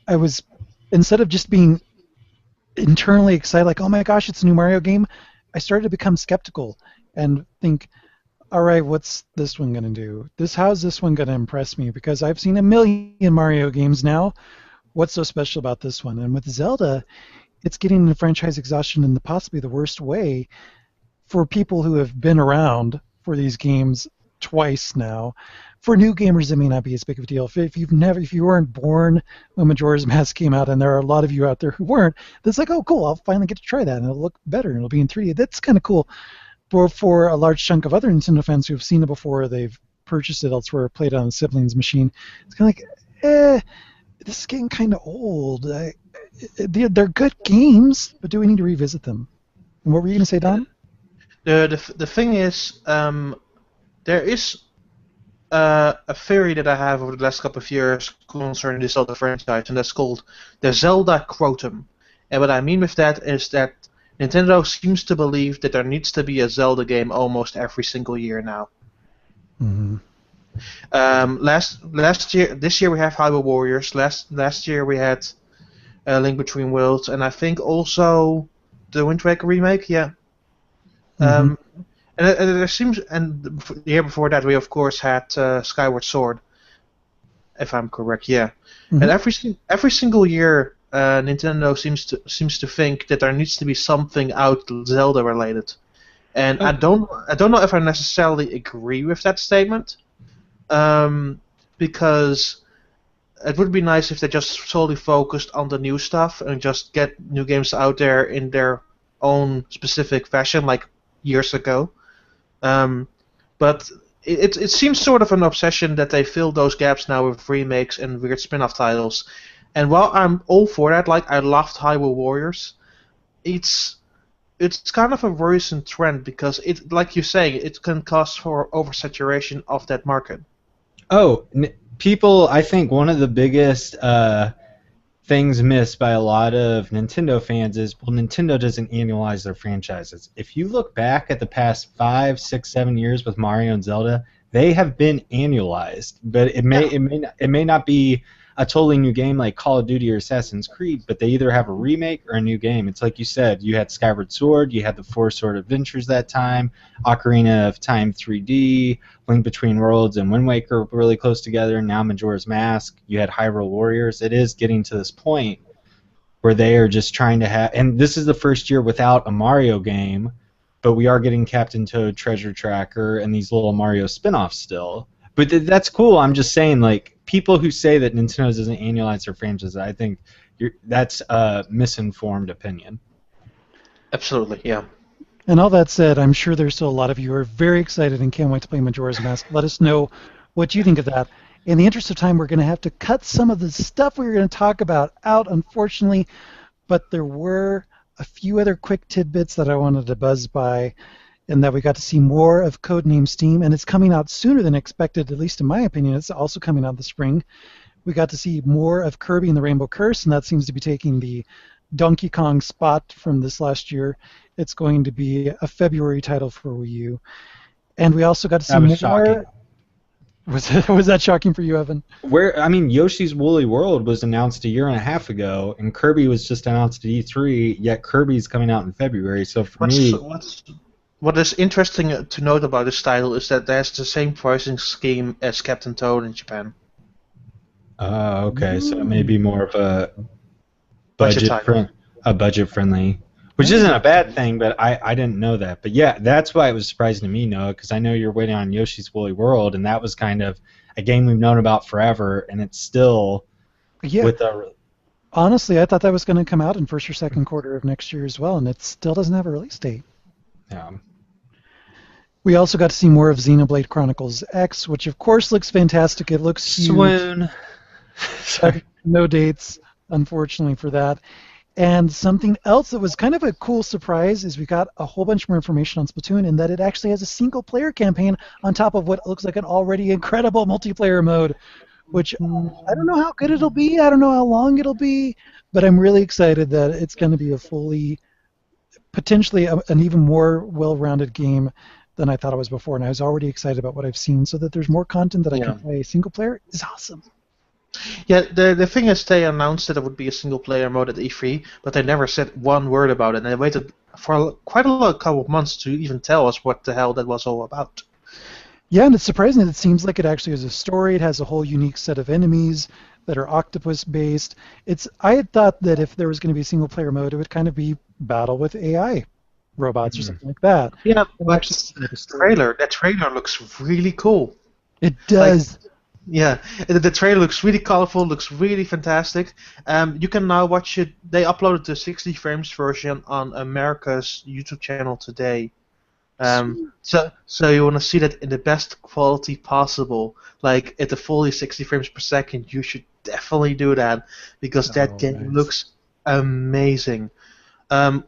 I was, instead of just being internally excited, like, oh my gosh, it's a new Mario game, I started to become skeptical and think, all right, what's this one going to do? How's this one going to impress me? Because I've seen a million Mario games now. what's so special about this one. And with Zelda, it's getting into franchise exhaustion in possibly the worst way for people who have been around for these games twice now. For new gamers, it may not be as big of a deal. If you weren't born when Majora's Mask came out, and there are a lot of you out there who weren't, that's like, oh, cool, I'll finally get to try that, and it'll look better, and it'll be in 3D. That's kind of cool. For a large chunk of other Nintendo fans who have seen it before, they've purchased it elsewhere, or played it on a sibling's machine. It's kind of like, this is getting kind of old. They're good games, but do we need to revisit them? And what were you going to say, Don? The thing is, there is a theory that I have over the last couple of years concerning the Zelda franchise, and that's called the Zelda Crotum. And what I mean with that is that Nintendo seems to believe that there needs to be a Zelda game almost every single year now. Mm-hmm. This year we have Hyrule Warriors. Last year we had Link Between Worlds, and I think also the Wind Waker remake. Yeah. Mm-hmm. And there seems, and the year before that we of course had Skyward Sword, if I'm correct. Yeah. Mm-hmm. And every single year, Nintendo seems to think that there needs to be something out Zelda related, and I don't know if I necessarily agree with that statement, because it would be nice if they just solely focused on the new stuff and just get new games out there in their own specific fashion, like years ago. But it seems sort of an obsession that they fill those gaps now with remakes and weird spin-off titles. And while I'm all for that, like I loved Hyrule Warriors, it's kind of a worrisome trend because it, like you say, it can cause for oversaturation of that market. Oh, people, I think one of the biggest things missed by a lot of Nintendo fans is, well, Nintendo doesn't annualize their franchises. If you look back at the past 5, 6, 7 years with Mario and Zelda, they have been annualized, but it may not be a totally new game like Call of Duty or Assassin's Creed, but they either have a remake or a new game. It's like you said, you had Skyward Sword, you had the Four Sword Adventures that time, Ocarina of Time 3D, Link Between Worlds and Wind Waker were really close together, now Majora's Mask, you had Hyrule Warriors. It is getting to this point where they are just trying to have, and this is the first year without a Mario game, but we are getting Captain Toad Treasure Tracker and these little Mario spin-offs still. But that's cool. I'm just saying, like, people who say that Nintendo doesn't annualize their franchises, I think that's a misinformed opinion. Absolutely, yeah. And all that said, I'm sure there's still a lot of you who are very excited and can't wait to play Majora's Mask. Let us know what you think of that. In the interest of time, we're going to have to cut some of the stuff we were going to talk about out, unfortunately, but there were a few other quick tidbits that I wanted to buzz by, and that we got to see more of Codename Steam, and it's coming out sooner than expected, at least in my opinion. It's also coming out this spring. We got to see more of Kirby and the Rainbow Curse, and that seems to be taking the Donkey Kong spot from this last year. It's going to be a February title for Wii U. And we also got to see That was more. shocking. Was that shocking for you, Evan? Yoshi's Woolly World was announced a year and a half ago, and Kirby was just announced at E3, yet Kirby's coming out in February, so for me... What is interesting to note about this title is that there's the same pricing scheme as Captain Toad in Japan. Okay, so it may be more of a Budget budget-friendly, which isn't a bad thing, but I didn't know that. But yeah, that's why it was surprising to me, Noah, because I know you're waiting on Yoshi's Woolly World, and that was kind of a game we've known about forever, and it's still with a... Honestly, I thought that was going to come out in first or second quarter of next year as well, and it still doesn't have a release date. Yeah. We also got to see more of Xenoblade Chronicles X, which of course looks fantastic. It looks huge. Swoon. No dates, unfortunately, for that. And something else that was kind of a cool surprise is we got a whole bunch more information on Splatoon, in that it actually has a single-player campaign on top of what looks like an already incredible multiplayer mode, which I don't know how good it'll be, I don't know how long it'll be, but I'm really excited that it's going to be a fully, potentially an even more well-rounded game than I thought it was before, and I was already excited about what I've seen, so that there's more content that I can play single player is awesome. Yeah, the thing is, they announced that it would be a single player mode at E3, but they never said one word about it, and they waited for quite a couple of months to even tell us what the hell that was all about. Yeah, and it's surprising that it seems like it actually has a story, it has a whole unique set of enemies, that are octopus based. I had thought that if there was going to be a single player mode, it would kind of be battle with AI robots or Mhm. something like that. Yeah, And but actually like a story. that trailer looks really cool. It Like, does. yeah, the trailer looks really colorful, looks really fantastic. You can now watch it. They uploaded the 60 frames version on America's YouTube channel today. Sweet. So you want to see that in the best quality possible, like at the fully 60 frames per second. You should definitely do that because that Oh, game nice. looks amazing. Um,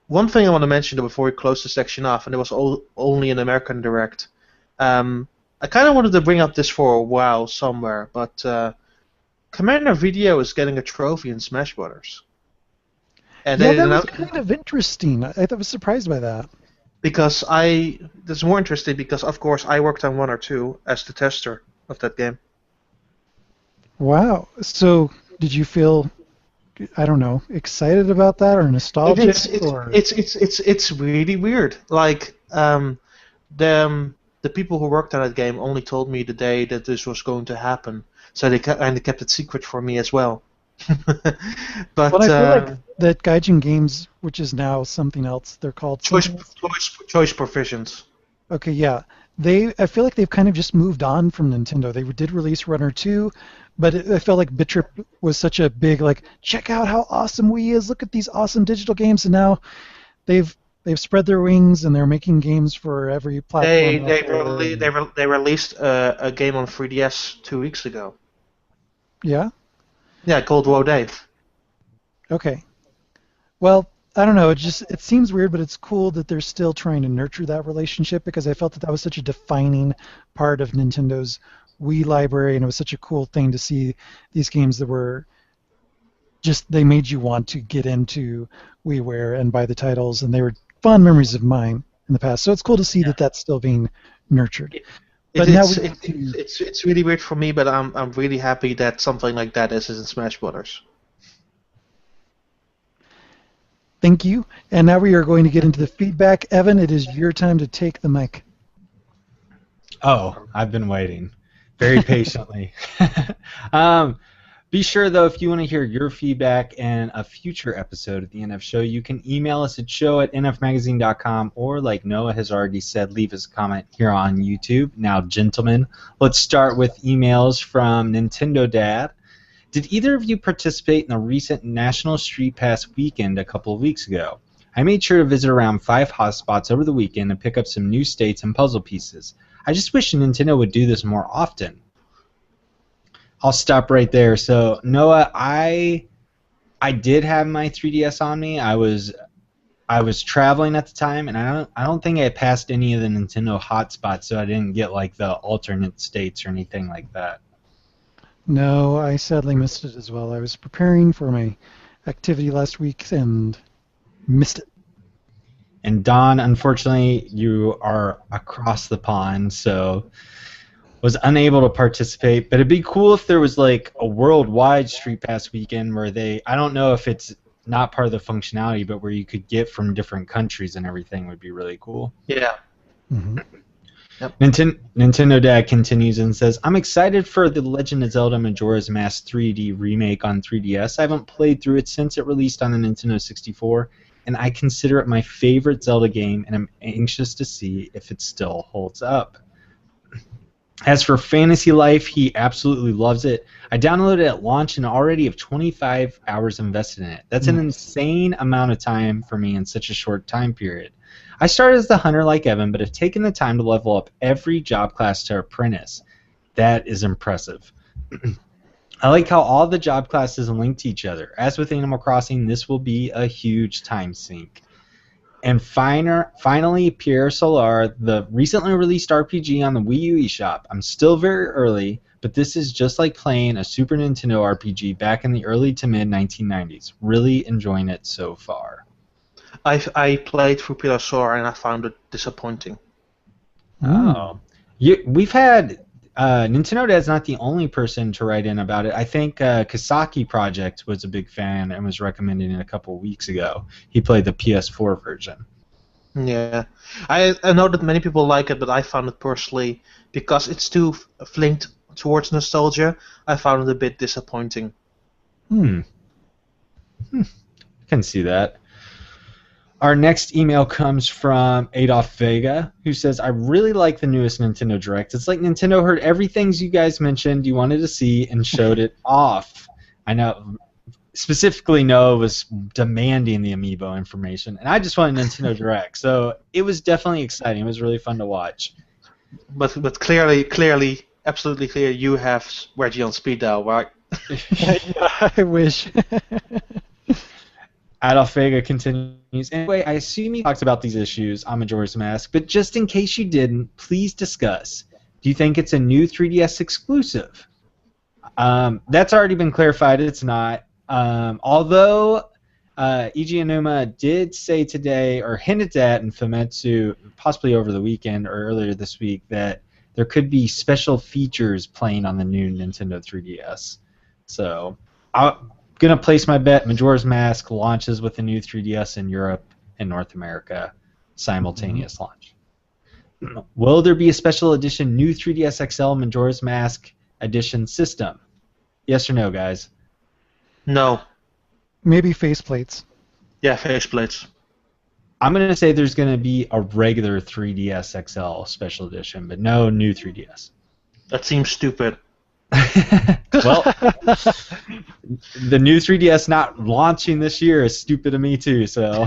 One thing I want to mention though before we close the section off, and it was only an American Direct. I kind of wanted to bring up this for a while somewhere, but Commander Video is getting a trophy in Smash Brothers, and Yeah, they that was announced kind of interesting. I was surprised by that. because I that's more interesting because of course I worked on 1 or 2 as the tester of that game. Wow. So, did you feel, I don't know, excited about that or It, nostalgic it's it's or? it's it's it's it's really weird. Like the people who worked on that game only told me the day that this was going to happen, so they kept it secret for me as well. Well, But I feel like that Gaijin Games, which is now something else, they're called choice something else. choice provisions. Okay, yeah. I feel like they've kind of just moved on from Nintendo. They did release Runner 2, but I felt like Bitrip was such a big like, check out how awesome Wii is. Look at these awesome digital games, and now they've they've spread their wings and they're making games for every platform out there. And, They released a game on 3DS 2 weeks ago. yeah. Yeah, called Woe Dave. Okay. Well, I don't know. It seems weird, but it's cool that they're still trying to nurture that relationship because I felt that that was such a defining part of Nintendo's Wii library, and it was such a cool thing to see these games that were just they made you want to get into WiiWare and buy the titles, and they were fond memories of mine in the past. So it's cool to see that that's still being nurtured. It, But now we it's get it, to it's really weird for me, but I'm really happy that something like that is in Smash Brothers. thank you, and now we are going to get into the feedback. Evan, it is your time to take the mic. Oh, I've been waiting very patiently. um, Be sure, though, if you want to hear your feedback in a future episode of the NF Show, you can email us at show@nfmagazine.com, or, like Noah has already said, leave us a comment here on YouTube. Now, gentlemen, let's start with emails from NintenDaan. Did either of you participate in the recent National Street Pass weekend a couple of weeks ago? I made sure to visit around 5 hotspots over the weekend and pick up some new states and puzzle pieces. I just wish Nintendo would do this more often. I'll stop right there. So Noah, I did have my 3DS on me. I was traveling at the time, and I don't think I passed any of the Nintendo hotspots, so I didn't get like the alternate states or anything like that. No, I sadly missed it as well. I was preparing for my activity last week and missed it. And Don, unfortunately, you are across the pond, so was unable to participate. But it'd be cool if there was like a worldwide Street Pass weekend where I don't know if it's not part of the functionality, but where you could get from different countries and everything would be really cool. Yeah. Mm-hmm. Yep. Nintendo Dad continues and says, I'm excited for the Legend of Zelda Majora's Mask 3D remake on 3DS. I haven't played through it since it released on the Nintendo 64, and I consider it my favorite Zelda game, and I'm anxious to see if it still holds up. As for Fantasy Life, he absolutely loves it. I downloaded it at launch and already have 25 hours invested in it. That's an insane amount of time for me in such a short time period. I started as the hunter like Evan, but have taken the time to level up every job class to apprentice. That is impressive. I like how all the job classes link to each other. As with Animal Crossing, this will be a huge time sink. And finally, Pierre Solar, the recently released RPG on the Wii U eShop. I'm still very early, but this is just like playing a Super Nintendo RPG back in the early to mid 1990s. Really enjoying it so far. I played through Pillar Solar and I found it disappointing. Oh, we've had Nintendo Dad's not the only person to write in about it. I think Kasaki Project was a big fan and was recommending it a couple weeks ago. He played the PS4 version. Yeah, I know that many people like it, but I found it personally because it's too towards nostalgia, I found it a bit disappointing. I can see that. Our next email comes from Adolf Vega, who says, I really like the newest Nintendo Direct. It's like Nintendo heard everything you guys mentioned you wanted to see and showed it off. I know, specifically Noah was demanding the amiibo information, and I just wanted Nintendo Direct. So it was definitely exciting. It was really fun to watch. But clearly, absolutely clear, you have Reggie on speed dial, right? Yeah, I wish. Adolf Vega continues. Anyway, I assume you talked about these issues on Majora's Mask, but just in case you didn't, please discuss. Do you think it's a new 3DS exclusive? That's already been clarified. It's not. Although Eiji Aonuma did say today, or hinted at in Famitsu, possibly over the weekend or earlier this week, that there could be special features playing on the new Nintendo 3DS. So I'm going to place my bet Majora's Mask launches with the new 3DS in Europe and North America, simultaneous launch. Will there be a special edition new 3DS XL Majora's Mask edition system? Yes or no, guys? No. Maybe faceplates. Yeah, faceplates. I'm going to say there's going to be a regular 3DS XL special edition, but no new 3DS. That seems stupid. Well, the new 3DS not launching this year is stupid to me too. So,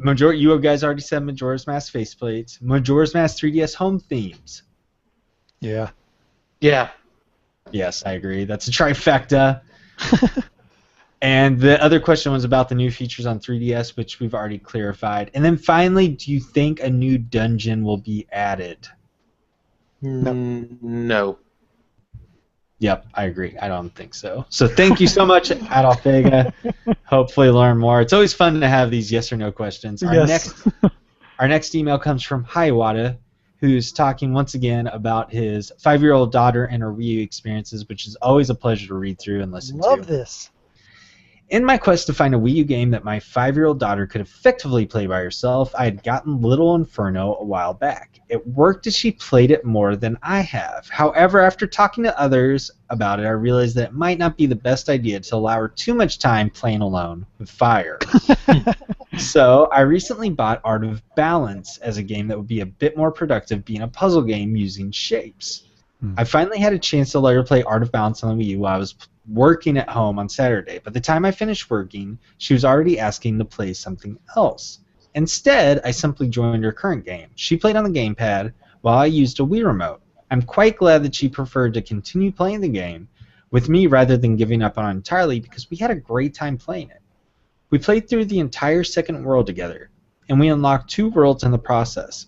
you guys already said Majora's Mask faceplates. Majora's Mask 3DS home themes. Yeah. Yeah. Yes, I agree. That's a trifecta. And the other question was about the new features on 3DS, which we've already clarified. And then finally, do you think a new dungeon will be added? No. Yep, I agree. I don't think so. So thank you so much, Adolf Vega. Hopefully learn more. It's always fun to have these yes or no questions. Our next email comes from Hiawatha, who's talking once again about his 5-year-old daughter and her Wii U experiences, which is always a pleasure to read through and listen to. Love this. In my quest to find a Wii U game that my 5-year-old daughter could effectively play by herself, I had gotten Little Inferno a while back. It worked as she played it more than I have. However, after talking to others about it, I realized that it might not be the best idea to allow her too much time playing alone with fire. So I recently bought Art of Balance as a game that would be a bit more productive being a puzzle game using shapes. I finally had a chance to let her play Art of Balance on the Wii U while I was working at home on Saturday. By the time I finished working, she was already asking to play something else. Instead, I simply joined her current game. She played on the gamepad while I used a Wii remote. I'm quite glad that she preferred to continue playing the game with me rather than giving up on it entirely because we had a great time playing it. We played through the entire second world together, and we unlocked 2 worlds in the process.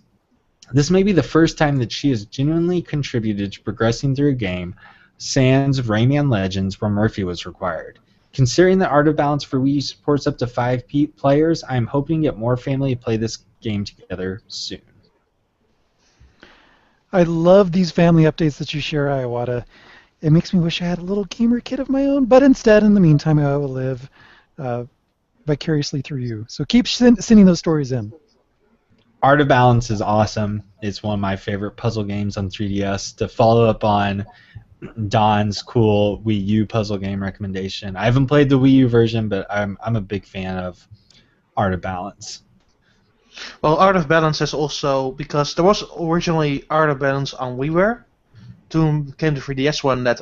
This may be the first time that she has genuinely contributed to progressing through a game sans Rayman Legends where Murphy was required. Considering that Art of Balance for Wii supports up to 5 players, I am hoping to get more family to play this game together soon. I love these family updates that you share, Hiawatha. It makes me wish I had a little gamer kid of my own, but instead, in the meantime, I will live vicariously through you. So keep sending those stories in. Art of Balance is awesome. It's one of my favorite puzzle games on 3DS. To follow up on Don's cool Wii U puzzle game recommendation, I haven't played the Wii U version, but I'm a big fan of Art of Balance. Well, Art of Balance is also, because there was originally Art of Balance on WiiWare, then came the 3DS one that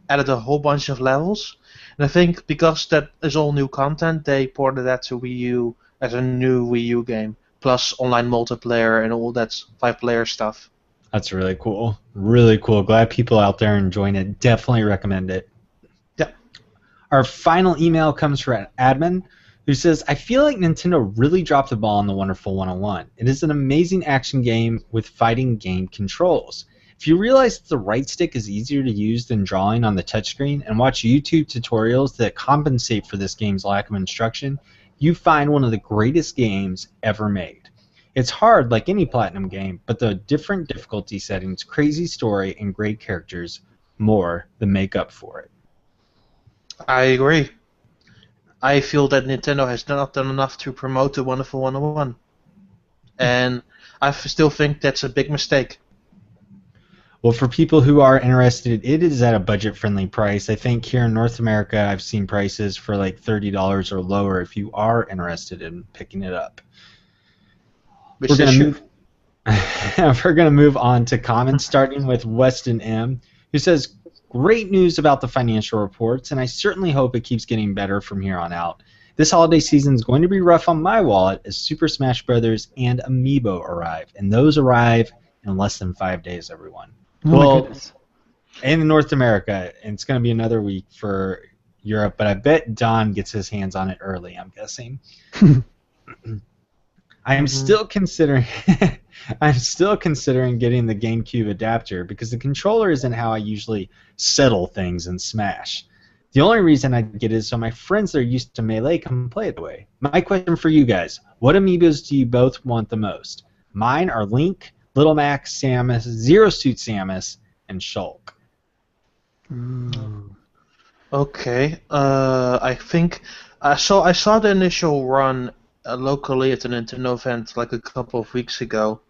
added a whole bunch of levels, and I think because that is all new content, they ported that to Wii U as a new Wii U game, plus online multiplayer and all that 5-player stuff. That's really cool. Really cool. Glad people out there enjoying it. Definitely recommend it. Yeah. Our final email comes from Admin, who says, I feel like Nintendo really dropped the ball on the Wonderful 101. It is an amazing action game with fighting game controls. If you realize that the right stick is easier to use than drawing on the touchscreen and watch YouTube tutorials that compensate for this game's lack of instruction, you find one of the greatest games ever made. It's hard like any Platinum game, but the different difficulty settings, crazy story, and great characters more than make up for it. I agree. I feel that Nintendo has not done enough to promote the Wonderful 101. And I still think that's a big mistake. Well, for people who are interested, it is at a budget-friendly price. I think here in North America, I've seen prices for like $30 or lower if you are interested in picking it up. We're gonna move. We're gonna move on to comments, starting with Weston M, who says, "Great news about the financial reports, and I certainly hope it keeps getting better from here on out. This holiday season is going to be rough on my wallet as Super Smash Bros. And Amiibo arrive, and those arrive in less than 5 days, everyone." Oh my goodness. In North America, and it's going to be another week for Europe, but I bet Don gets his hands on it early, I'm guessing. I am still considering I'm still considering getting the GameCube adapter because the controller isn't how I usually settle things in Smash. The only reason I get it is so my friends that are used to Melee can play it that way. My question for you guys, what amiibos do you both want the most? Mine are Link, Little Mac, Samus, Zero Suit Samus, and Shulk. Ooh. Okay. I think I saw the initial run locally at the Nintendo event like a couple of weeks ago,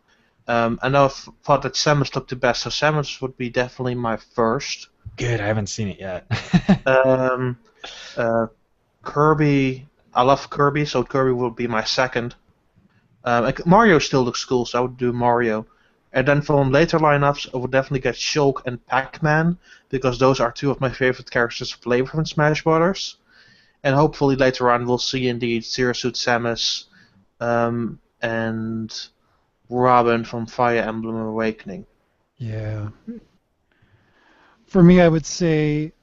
and I thought that Samus looked the best. So Samus would be definitely my first. Good, I haven't seen it yet. Kirby, I love Kirby, so Kirby would be my second. Mario still looks cool, so I would do Mario. And then from later lineups, I would definitely get Shulk and Pac-Man, because those are two of my favorite characters to play from Smash Brothers. And hopefully later on we'll see indeed Zero Suit Samus and Robin from Fire Emblem Awakening. Yeah. For me, I would say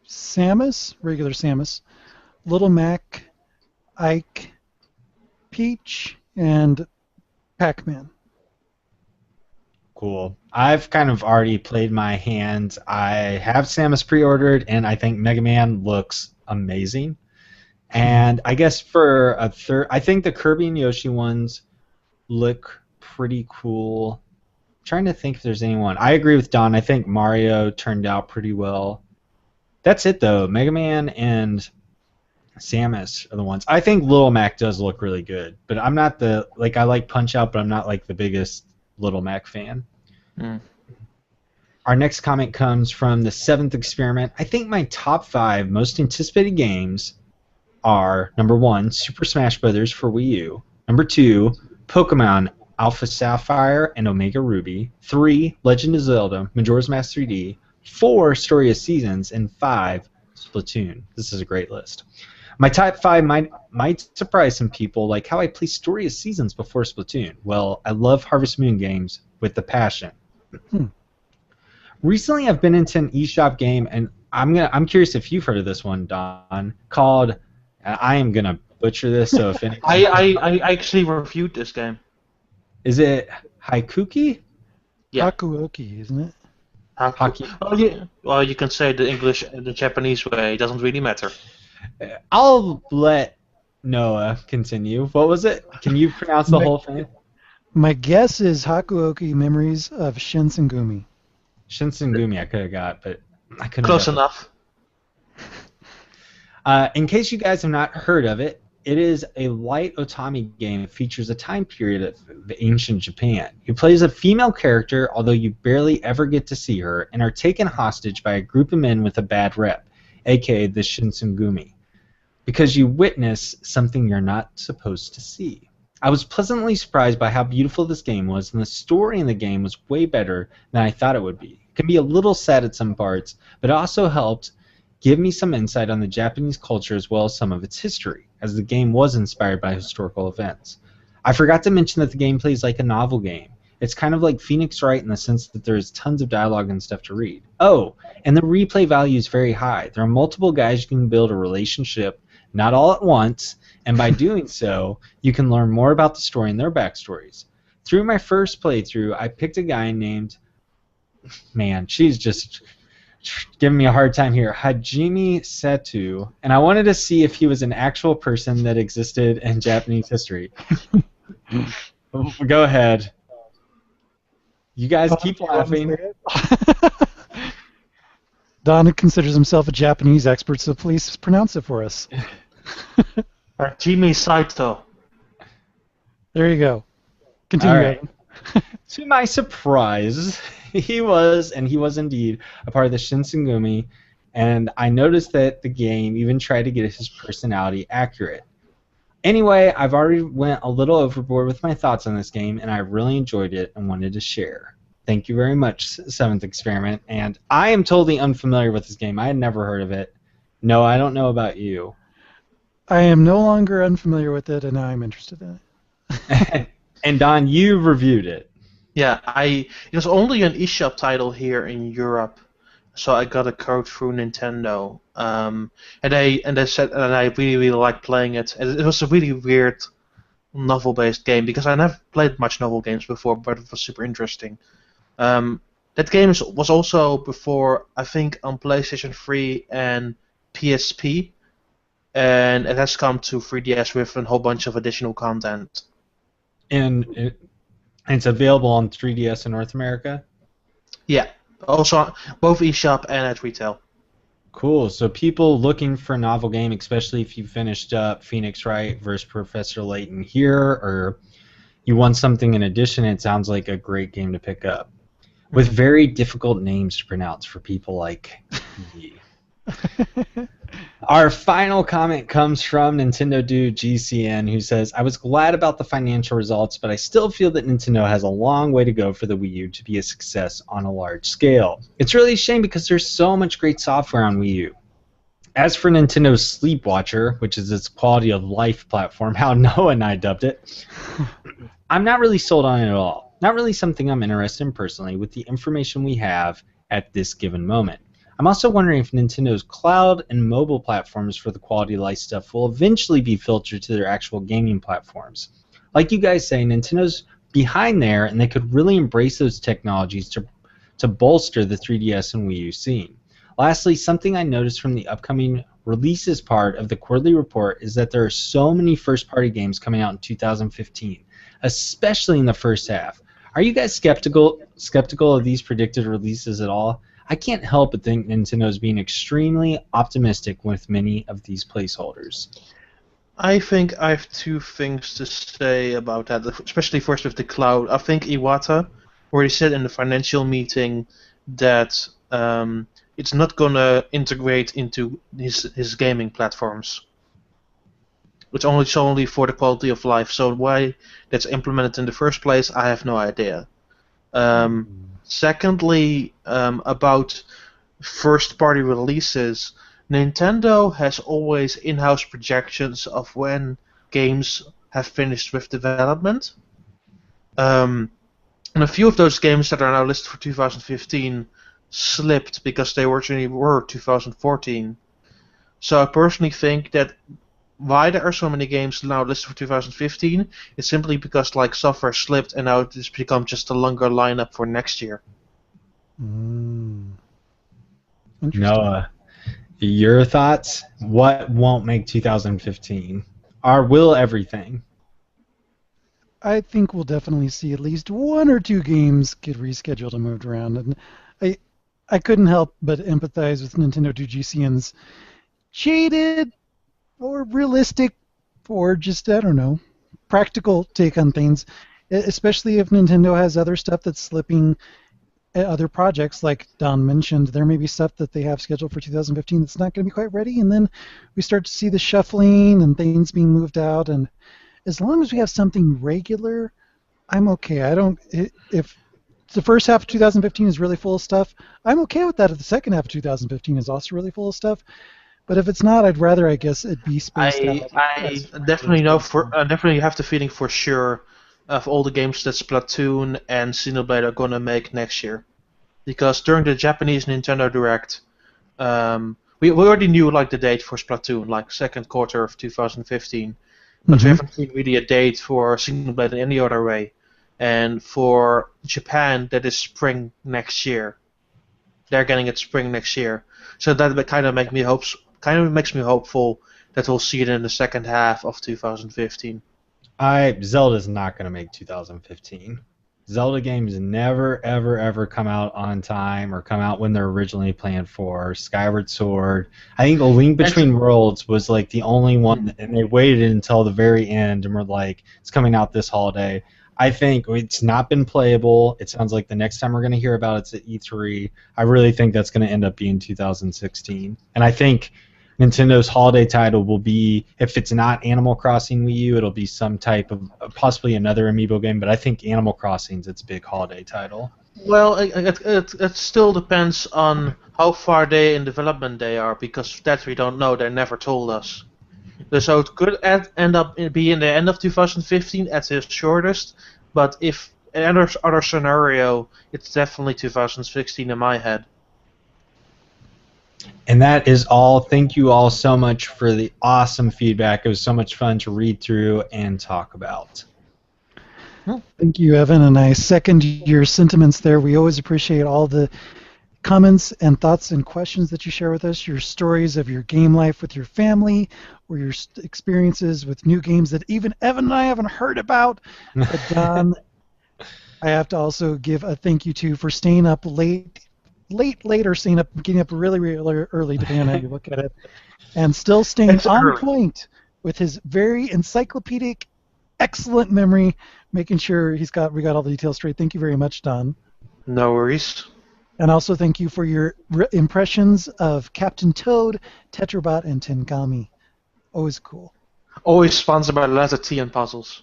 Samus, regular Samus, Little Mac, Ike, Peach, and Pac-Man. Cool. I've kind of already played my hand. I have Samus pre-ordered, and I think Mega Man looks amazing. And I guess for a third, I think the Kirby and Yoshi ones look pretty cool. I'm trying to think if there's anyone. I agree with Don. I think Mario turned out pretty well. That's it, though. Mega Man and Samus are the ones. I think Little Mac does look really good, but I'm not the I like Punch-Out, but I'm not like the biggest Little Mac fan. Our next comment comes from the Seventh Experiment. I think my top 5 most anticipated games are number 1, Super Smash Bros. For Wii U. Number 2, Pokemon Alpha Sapphire and Omega Ruby. 3, Legend of Zelda Majora's Mask 3D. 4, Story of Seasons, and 5, Splatoon. This is a great list. My top 5 might surprise some people, like how I play Story of Seasons before Splatoon. Well, I love Harvest Moon games with a passion. Recently, I've been into an eShop game, and I'm curious if you've heard of this one, Don, called. I am gonna butcher this, so if any. I actually reviewed this game. Is it Haikuki? Yeah. Hakuoki, isn't it? Haki. Oh, yeah. Well, you can say the English and the Japanese way. It doesn't really matter. I'll let Noah continue. What was it? Can you pronounce the whole thing? My guess is Hakuoki Memories of Shinsengumi. Shinsengumi I could have got, but I couldn't. Close enough. In case you guys have not heard of it, it is a light otami game that features a time period of the ancient Japan. You play as a female character, although you barely ever get to see her, and are taken hostage by a group of men with a bad rep, aka the Shinsengumi, because you witness something you're not supposed to see. I was pleasantly surprised by how beautiful this game was, and the story in the game was way better than I thought it would be. It can be a little sad at some parts, but it also helped give me some insight on the Japanese culture as well as some of its history, as the game was inspired by historical events. I forgot to mention that the gameplay is like a novel game. It's kind of like Phoenix Wright in the sense that there's tons of dialogue and stuff to read. Oh, and the replay value is very high. There are multiple guys you can build a relationship, not all at once, and by doing so, you can learn more about the story and their backstories. Through my first playthrough, I picked a guy named, man, she's just giving me a hard time here, Hajime Setu, and I wanted to see if he was an actual person that existed in Japanese history. Go ahead. You guys keep laughing. Don considers himself a Japanese expert, so please pronounce it for us. Jimmy Saito. There you go. Continue. All right. To my surprise, He was, and he was indeed, a part of the Shinsengumi, and I noticed that the game even tried to get his personality accurate. Anyway, I've already went a little overboard with my thoughts on this game, and I really enjoyed it and wanted to share. Thank you very much, Seventh Experiment, and I am totally unfamiliar with this game. I had never heard of it. No, I don't know about you. I am no longer unfamiliar with it, and now I'm interested in it. And Don, you reviewed it. Yeah, it was only an eShop title here in Europe, so I got a code through Nintendo. And they said, and I really liked playing it. And it was a really weird novel-based game because I never played much novel games before, but it was super interesting. That game was also before, I think, on PlayStation 3 and PSP, and it has come to 3DS with a whole bunch of additional content. And it's available on 3DS in North America? Yeah, also both eShop and at retail. Cool. So people looking for a novel game, especially if you finished up Phoenix Wright versus Professor Layton here, or you want something in addition, it sounds like a great game to pick up. With very difficult names to pronounce for people like me. Our final comment comes from Nintendo Dude GCN, who says, I was glad about the financial results, but I still feel that Nintendo has a long way to go for the Wii U to be a success on a large scale. It's really a shame because there's so much great software on Wii U. As for Nintendo's Sleepwatcher, which is its quality of life platform, how Noah and I dubbed it, I'm not really sold on it at all. Not really something I'm interested in personally with the information we have at this given moment. I'm also wondering if Nintendo's cloud and mobile platforms for the quality of life stuff will eventually be filtered to their actual gaming platforms. Like you guys say, Nintendo's behind there, and they could really embrace those technologies to bolster the 3DS and Wii U scene. Lastly, something I noticed from the upcoming releases part of the quarterly report is that there are so many first-party games coming out in 2015, especially in the first half. Are you guys skeptical of these predicted releases at all? I can't help but think Nintendo's being extremely optimistic with many of these placeholders. I think I have two things to say about that, especially first with the cloud. I think Iwata already said in the financial meeting that it's not going to integrate into his gaming platforms. It's only for the quality of life. So why that's implemented in the first place, I have no idea. Secondly, about first-party releases, Nintendo has always in-house projections of when games have finished with development. And a few of those games that are now listed for 2015 slipped because they originally were 2014. So I personally think that why there are so many games now listed for 2015 is simply because software slipped and now it's become just a longer lineup for next year. Noah, your thoughts? What won't make 2015? Or will everything? I think we'll definitely see at least one or two games get rescheduled and moved around. And I couldn't help but empathize with Nintendo 2GCN's jaded or realistic or just, I don't know, practical take on things, especially if Nintendo has other stuff that's slipping at other projects. Like Don mentioned, there may be stuff that they have scheduled for 2015 that's not going to be quite ready, and then we start to see the shuffling and things being moved out. And as long as we have something regular, I'm okay. If the first half of 2015 is really full of stuff, I'm okay with that if the second half of 2015 is also really full of stuff. But if it's not, I'd rather, I guess, it be spaced out. I definitely know definitely have the feeling for sure of all the games that Splatoon and Xenoblade are gonna make next year, because during the Japanese Nintendo Direct, we already knew the date for Splatoon, second quarter of 2015, but we haven't seen really a date for Xenoblade in any other way. And for Japan, that is spring next year. They're getting it spring next year, so that kind of makes me hopeful that we'll see it in the second half of 2015. Zelda's not going to make 2015. Zelda games never, ever, ever come out on time or come out when they're originally planned for. Skyward Sword. I think A Link Between Worlds was the only one, and they waited until the very end and were like, it's coming out this holiday. I think it's not been playable. It sounds like the next time we're going to hear about it's at E3. I really think that's going to end up being 2016. And I think Nintendo's holiday title will be, if it's not Animal Crossing Wii U, it'll be some type of possibly another amiibo game. But I think Animal Crossing's its big holiday title. Well, it still depends on how far they in development they are, because that we don't know. They never told us. So it could end up being the end of 2015 at the shortest, but if other scenario, it's definitely 2016 in my head. And that is all. Thank you all so much for the awesome feedback. It was so much fun to read through and talk about. Thank you, Evan, and I second your sentiments there. We always appreciate all the comments and thoughts and questions that you share with us, your stories of your game life with your family, or your experiences with new games that even Evan and I haven't heard about. But Don, I have to also give a thank you to for staying up late, or staying up, getting up really, really early, depending on how you look at it, and still staying on point with his very encyclopedic, excellent memory, making sure we got all the details straight. Thank you very much, Don. No worries. And also thank you for your impressions of Captain Toad, Tetrabot, and Tengami. Always cool. Always sponsored by the letter T in puzzles.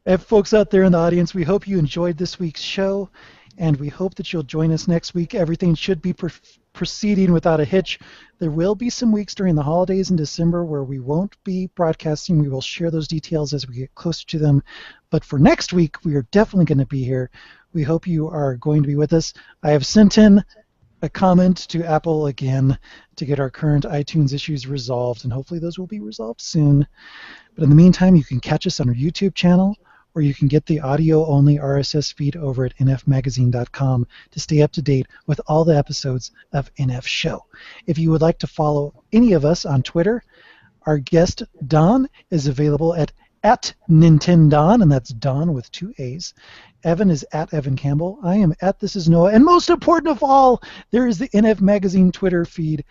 And folks out there in the audience, we hope you enjoyed this week's show, and we hope that you'll join us next week. Everything should be proceeding without a hitch. There will be some weeks during the holidays in December where we won't be broadcasting. We will share those details as we get closer to them. But for next week, we are definitely going to be here. We hope you are going to be with us. I have sent in a comment to Apple again to get our current iTunes issues resolved, and hopefully those will be resolved soon. But in the meantime, you can catch us on our YouTube channel, or you can get the audio-only RSS feed over at nfmagazine.com to stay up to date with all the episodes of NF Show. If you would like to follow any of us on Twitter, our guest Don is available at NintenDaan, and that's Don with 2 A's. Evan is at Evan Campbell. I am at This Is Noah. And most important of all, there is the NF Magazine Twitter feed.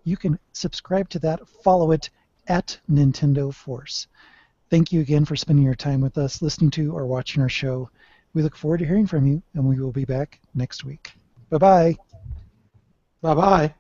You can subscribe to that, follow it at Nintendo Force. Thank you again for spending your time with us, listening to or watching our show. We look forward to hearing from you, and we will be back next week. Bye-bye. Bye-bye.